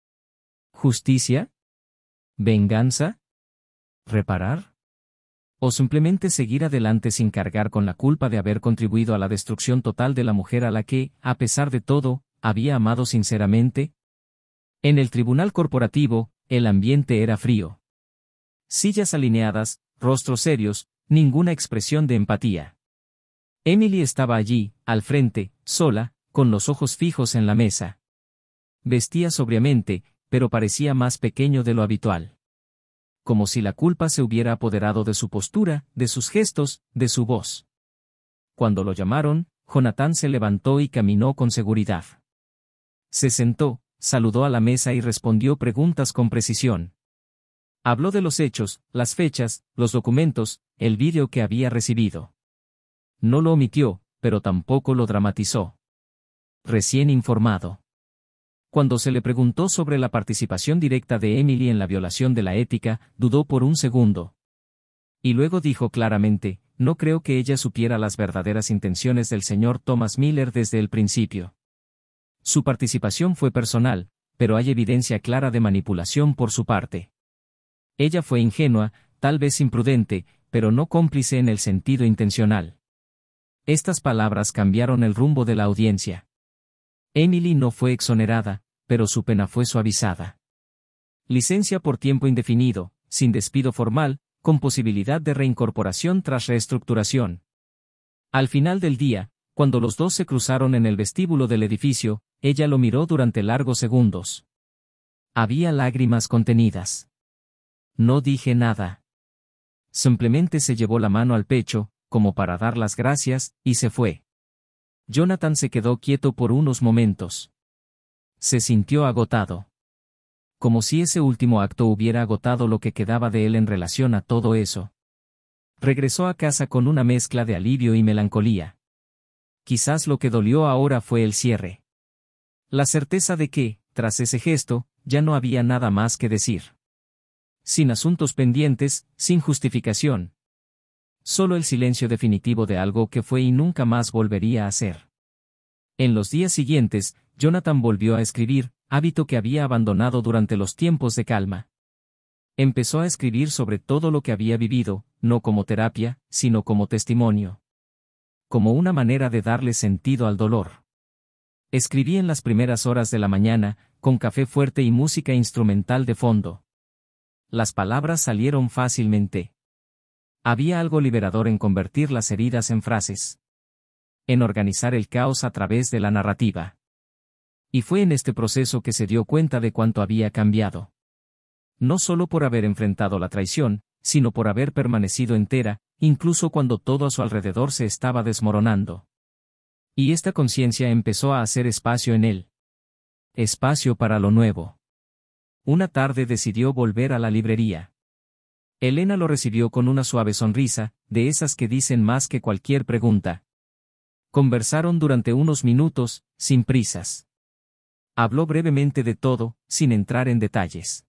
¿Justicia? ¿Venganza? ¿Reparar? ¿O simplemente seguir adelante sin cargar con la culpa de haber contribuido a la destrucción total de la mujer a la que, a pesar de todo, había amado sinceramente? En el tribunal corporativo, el ambiente era frío. Sillas alineadas, rostros serios, ninguna expresión de empatía. Emily estaba allí, al frente, sola, con los ojos fijos en la mesa. Vestía sobriamente, pero parecía más pequeño de lo habitual. Como si la culpa se hubiera apoderado de su postura, de sus gestos, de su voz. Cuando lo llamaron, Jonathan se levantó y caminó con seguridad. Se sentó, saludó a la mesa y respondió preguntas con precisión. Habló de los hechos, las fechas, los documentos, el vídeo que había recibido. No lo omitió, pero tampoco lo dramatizó. Recién informado. Cuando se le preguntó sobre la participación directa de Emily en la violación de la ética, dudó por un segundo. Y luego dijo claramente: no creo que ella supiera las verdaderas intenciones del señor Thomas Miller desde el principio. Su participación fue personal, pero hay evidencia clara de manipulación por su parte. Ella fue ingenua, tal vez imprudente, pero no cómplice en el sentido intencional. Estas palabras cambiaron el rumbo de la audiencia. Emily no fue exonerada, pero su pena fue suavizada. Licencia por tiempo indefinido, sin despido formal, con posibilidad de reincorporación tras reestructuración. Al final del día, cuando los dos se cruzaron en el vestíbulo del edificio, ella lo miró durante largos segundos. Había lágrimas contenidas. No dije nada. Simplemente se llevó la mano al pecho, como para dar las gracias, y se fue. Jonathan se quedó quieto por unos momentos. Se sintió agotado. Como si ese último acto hubiera agotado lo que quedaba de él en relación a todo eso. Regresó a casa con una mezcla de alivio y melancolía. Quizás lo que dolió ahora fue el cierre. La certeza de que, tras ese gesto, ya no había nada más que decir. Sin asuntos pendientes, sin justificación. Solo el silencio definitivo de algo que fue y nunca más volvería a ser. En los días siguientes, Jonathan volvió a escribir, hábito que había abandonado durante los tiempos de calma. Empezó a escribir sobre todo lo que había vivido, no como terapia, sino como testimonio. Como una manera de darle sentido al dolor. Escribí en las primeras horas de la mañana, con café fuerte y música instrumental de fondo. Las palabras salieron fácilmente. Había algo liberador en convertir las heridas en frases. En organizar el caos a través de la narrativa. Y fue en este proceso que se dio cuenta de cuánto había cambiado. No solo por haber enfrentado la traición, sino por haber permanecido entera, incluso cuando todo a su alrededor se estaba desmoronando. Y esta conciencia empezó a hacer espacio en él. Espacio para lo nuevo. Una tarde decidió volver a la librería. Elena lo recibió con una suave sonrisa, de esas que dicen más que cualquier pregunta. Conversaron durante unos minutos, sin prisas. Habló brevemente de todo, sin entrar en detalles.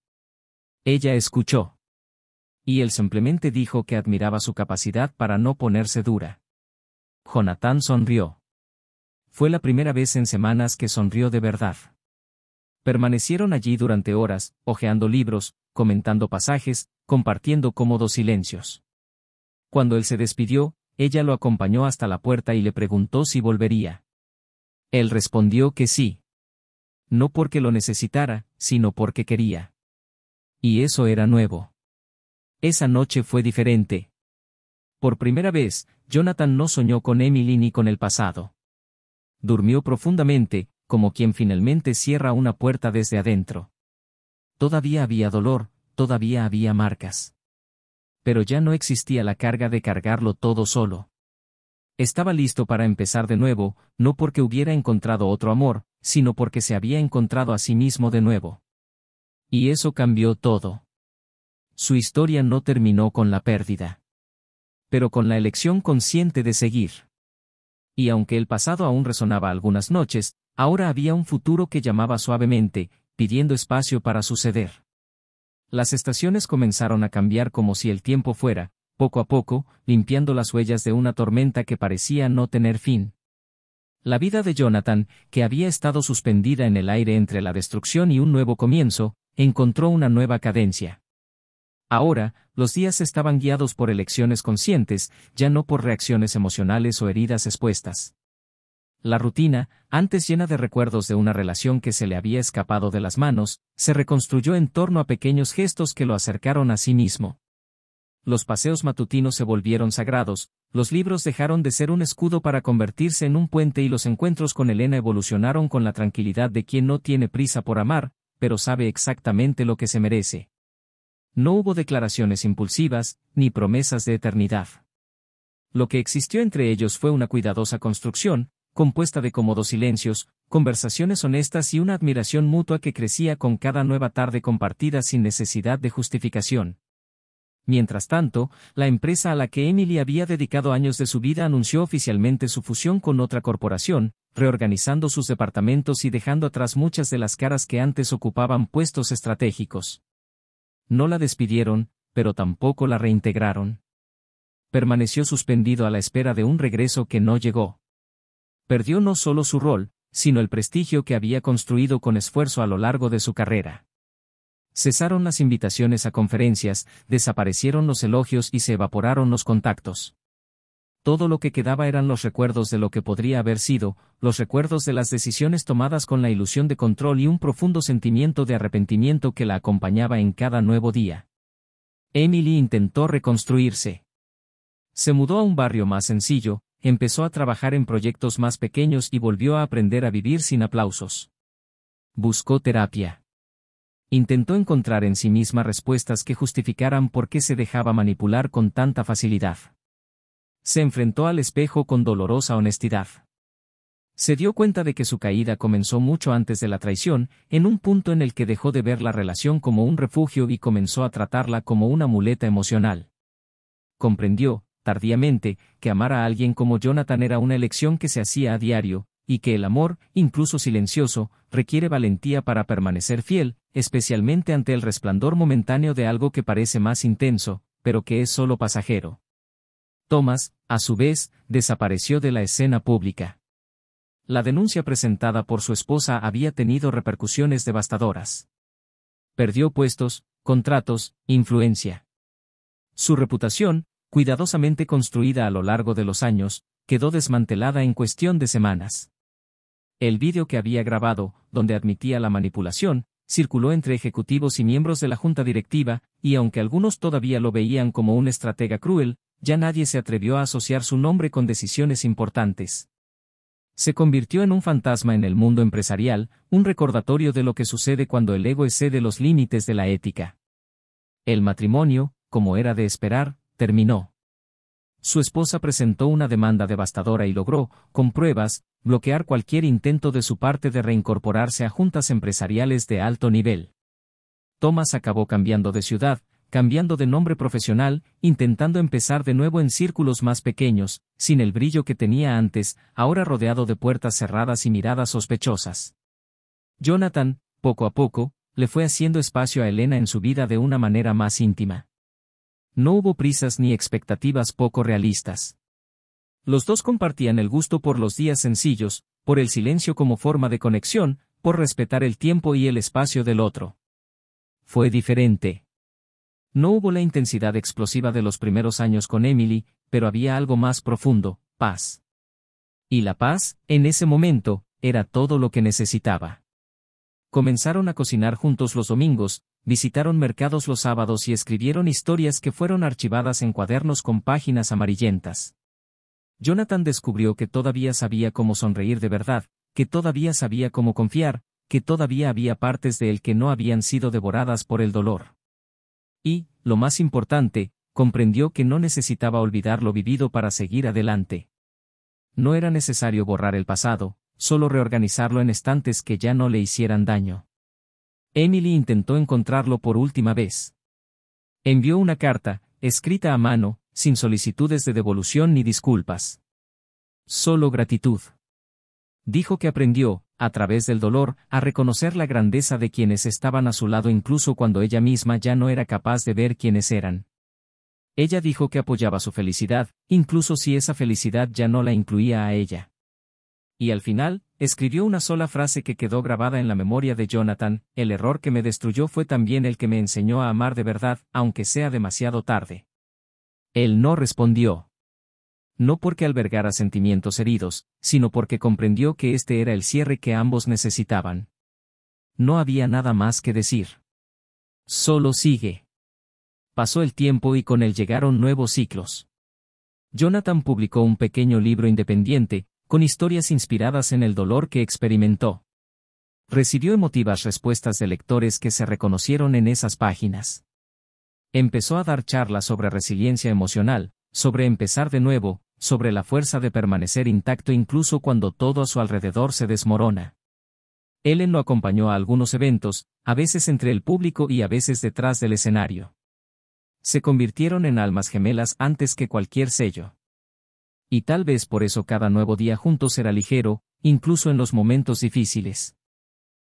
Ella escuchó. Y él simplemente dijo que admiraba su capacidad para no ponerse dura. Jonathan sonrió. Fue la primera vez en semanas que sonrió de verdad. Permanecieron allí durante horas, hojeando libros, comentando pasajes, compartiendo cómodos silencios. Cuando él se despidió, ella lo acompañó hasta la puerta y le preguntó si volvería. Él respondió que sí. No porque lo necesitara, sino porque quería. Y eso era nuevo. Esa noche fue diferente. Por primera vez, Jonathan no soñó con Emily ni con el pasado. Durmió profundamente, como quien finalmente cierra una puerta desde adentro. Todavía había dolor, todavía había marcas. Pero ya no existía la carga de cargarlo todo solo. Estaba listo para empezar de nuevo, no porque hubiera encontrado otro amor, sino porque se había encontrado a sí mismo de nuevo. Y eso cambió todo. Su historia no terminó con la pérdida. Pero con la elección consciente de seguir. Y aunque el pasado aún resonaba algunas noches, ahora había un futuro que llamaba suavemente, pidiendo espacio para suceder. Las estaciones comenzaron a cambiar como si el tiempo fuera, poco a poco, limpiando las huellas de una tormenta que parecía no tener fin. La vida de Jonathan, que había estado suspendida en el aire entre la destrucción y un nuevo comienzo, encontró una nueva cadencia. Ahora, los días estaban guiados por elecciones conscientes, ya no por reacciones emocionales o heridas expuestas. La rutina, antes llena de recuerdos de una relación que se le había escapado de las manos, se reconstruyó en torno a pequeños gestos que lo acercaron a sí mismo. Los paseos matutinos se volvieron sagrados, los libros dejaron de ser un escudo para convertirse en un puente y los encuentros con Elena evolucionaron con la tranquilidad de quien no tiene prisa por amar, pero sabe exactamente lo que se merece. No hubo declaraciones impulsivas, ni promesas de eternidad. Lo que existió entre ellos fue una cuidadosa construcción, compuesta de cómodos silencios, conversaciones honestas y una admiración mutua que crecía con cada nueva tarde compartida sin necesidad de justificación. Mientras tanto, la empresa a la que Emily había dedicado años de su vida anunció oficialmente su fusión con otra corporación, reorganizando sus departamentos y dejando atrás muchas de las caras que antes ocupaban puestos estratégicos. No la despidieron, pero tampoco la reintegraron. Permaneció suspendido a la espera de un regreso que no llegó. Perdió no solo su rol, sino el prestigio que había construido con esfuerzo a lo largo de su carrera. Cesaron las invitaciones a conferencias, desaparecieron los elogios y se evaporaron los contactos. Todo lo que quedaba eran los recuerdos de lo que podría haber sido, los recuerdos de las decisiones tomadas con la ilusión de control y un profundo sentimiento de arrepentimiento que la acompañaba en cada nuevo día. Emily intentó reconstruirse. Se mudó a un barrio más sencillo, empezó a trabajar en proyectos más pequeños y volvió a aprender a vivir sin aplausos. Buscó terapia. Intentó encontrar en sí misma respuestas que justificaran por qué se dejaba manipular con tanta facilidad. Se enfrentó al espejo con dolorosa honestidad. Se dio cuenta de que su caída comenzó mucho antes de la traición, en un punto en el que dejó de ver la relación como un refugio y comenzó a tratarla como una muleta emocional. Comprendió, tardíamente, que amar a alguien como Jonathan era una elección que se hacía a diario, y que el amor, incluso silencioso, requiere valentía para permanecer fiel, especialmente ante el resplandor momentáneo de algo que parece más intenso, pero que es solo pasajero. Thomas, a su vez, desapareció de la escena pública. La denuncia presentada por su esposa había tenido repercusiones devastadoras. Perdió puestos, contratos, influencia. Su reputación, cuidadosamente construida a lo largo de los años, quedó desmantelada en cuestión de semanas. El vídeo que había grabado, donde admitía la manipulación, circuló entre ejecutivos y miembros de la junta directiva, y aunque algunos todavía lo veían como un estratega cruel, ya nadie se atrevió a asociar su nombre con decisiones importantes. Se convirtió en un fantasma en el mundo empresarial, un recordatorio de lo que sucede cuando el ego excede los límites de la ética. El matrimonio, como era de esperar, terminó. Su esposa presentó una demanda devastadora y logró, con pruebas, bloquear cualquier intento de su parte de reincorporarse a juntas empresariales de alto nivel. Thomas acabó cambiando de ciudad, cambiando de nombre profesional, intentando empezar de nuevo en círculos más pequeños, sin el brillo que tenía antes, ahora rodeado de puertas cerradas y miradas sospechosas. Jonathan, poco a poco, le fue haciendo espacio a Elena en su vida de una manera más íntima. No hubo prisas ni expectativas poco realistas. Los dos compartían el gusto por los días sencillos, por el silencio como forma de conexión, por respetar el tiempo y el espacio del otro. Fue diferente. No hubo la intensidad explosiva de los primeros años con Emily, pero había algo más profundo, paz. Y la paz, en ese momento, era todo lo que necesitaba. Comenzaron a cocinar juntos los domingos, visitaron mercados los sábados y escribieron historias que fueron archivadas en cuadernos con páginas amarillentas. Jonathan descubrió que todavía sabía cómo sonreír de verdad, que todavía sabía cómo confiar, que todavía había partes de él que no habían sido devoradas por el dolor. Y, lo más importante, comprendió que no necesitaba olvidar lo vivido para seguir adelante. No era necesario borrar el pasado, solo reorganizarlo en estantes que ya no le hicieran daño. Emily intentó encontrarlo por última vez. Envió una carta, escrita a mano, sin solicitudes de devolución ni disculpas. Solo gratitud. Dijo que aprendió, a través del dolor, a reconocer la grandeza de quienes estaban a su lado incluso cuando ella misma ya no era capaz de ver quiénes eran. Ella dijo que apoyaba su felicidad, incluso si esa felicidad ya no la incluía a ella. Y al final, escribió una sola frase que quedó grabada en la memoria de Jonathan: el error que me destruyó fue también el que me enseñó a amar de verdad, aunque sea demasiado tarde. Él no respondió. No porque albergara sentimientos heridos, sino porque comprendió que este era el cierre que ambos necesitaban. No había nada más que decir. Solo sigue. Pasó el tiempo y con él llegaron nuevos ciclos. Jonathan publicó un pequeño libro independiente, con historias inspiradas en el dolor que experimentó. Recibió emotivas respuestas de lectores que se reconocieron en esas páginas. Empezó a dar charlas sobre resiliencia emocional, sobre empezar de nuevo, sobre la fuerza de permanecer intacto incluso cuando todo a su alrededor se desmorona. Ellen lo acompañó a algunos eventos, a veces entre el público y a veces detrás del escenario. Se convirtieron en almas gemelas antes que cualquier sello. Y tal vez por eso cada nuevo día juntos era ligero, incluso en los momentos difíciles.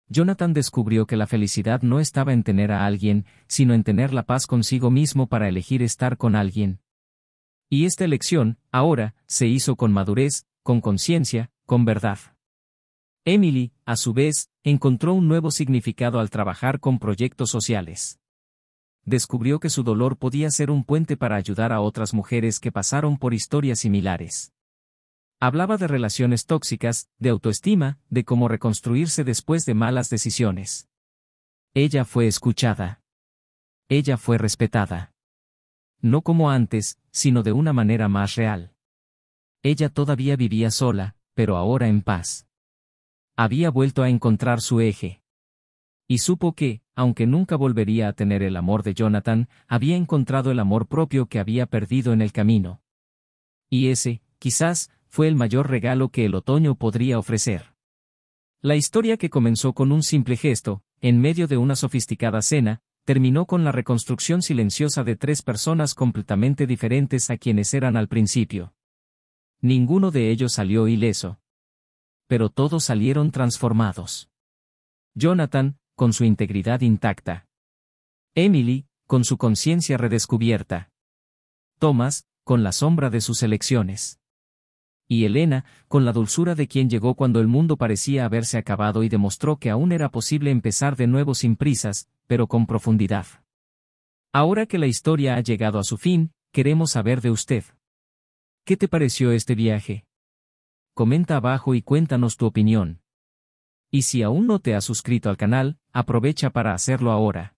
Jonathan descubrió que la felicidad no estaba en tener a alguien, sino en tener la paz consigo mismo para elegir estar con alguien. Y esta elección, ahora, se hizo con madurez, con conciencia, con verdad. Emily, a su vez, encontró un nuevo significado al trabajar con proyectos sociales. Descubrió que su dolor podía ser un puente para ayudar a otras mujeres que pasaron por historias similares. Hablaba de relaciones tóxicas, de autoestima, de cómo reconstruirse después de malas decisiones. Ella fue escuchada. Ella fue respetada. No como antes, sino de una manera más real. Ella todavía vivía sola, pero ahora en paz. Había vuelto a encontrar su eje. Y supo que, aunque nunca volvería a tener el amor de Jonathan, había encontrado el amor propio que había perdido en el camino. Y ese, quizás, fue el mayor regalo que el otoño podría ofrecer. La historia, que comenzó con un simple gesto, en medio de una sofisticada cena, terminó con la reconstrucción silenciosa de tres personas completamente diferentes a quienes eran al principio. Ninguno de ellos salió ileso. Pero todos salieron transformados. Jonathan, con su integridad intacta. Emily, con su conciencia redescubierta. Thomas, con la sombra de sus elecciones. Y Elena, con la dulzura de quien llegó cuando el mundo parecía haberse acabado y demostró que aún era posible empezar de nuevo sin prisas, pero con profundidad. Ahora que la historia ha llegado a su fin, queremos saber de usted. ¿Qué te pareció este viaje? Comenta abajo y cuéntanos tu opinión. Y si aún no te has suscrito al canal, aprovecha para hacerlo ahora.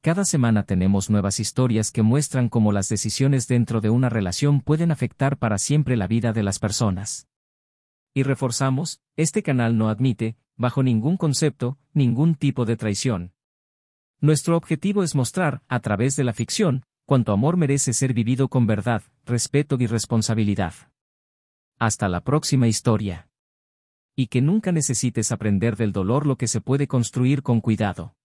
Cada semana tenemos nuevas historias que muestran cómo las decisiones dentro de una relación pueden afectar para siempre la vida de las personas. Y reforzamos, este canal no admite, bajo ningún concepto, ningún tipo de traición. Nuestro objetivo es mostrar, a través de la ficción, cuánto amor merece ser vivido con verdad, respeto y responsabilidad. Hasta la próxima historia. Y que nunca necesites aprender del dolor lo que se puede construir con cuidado.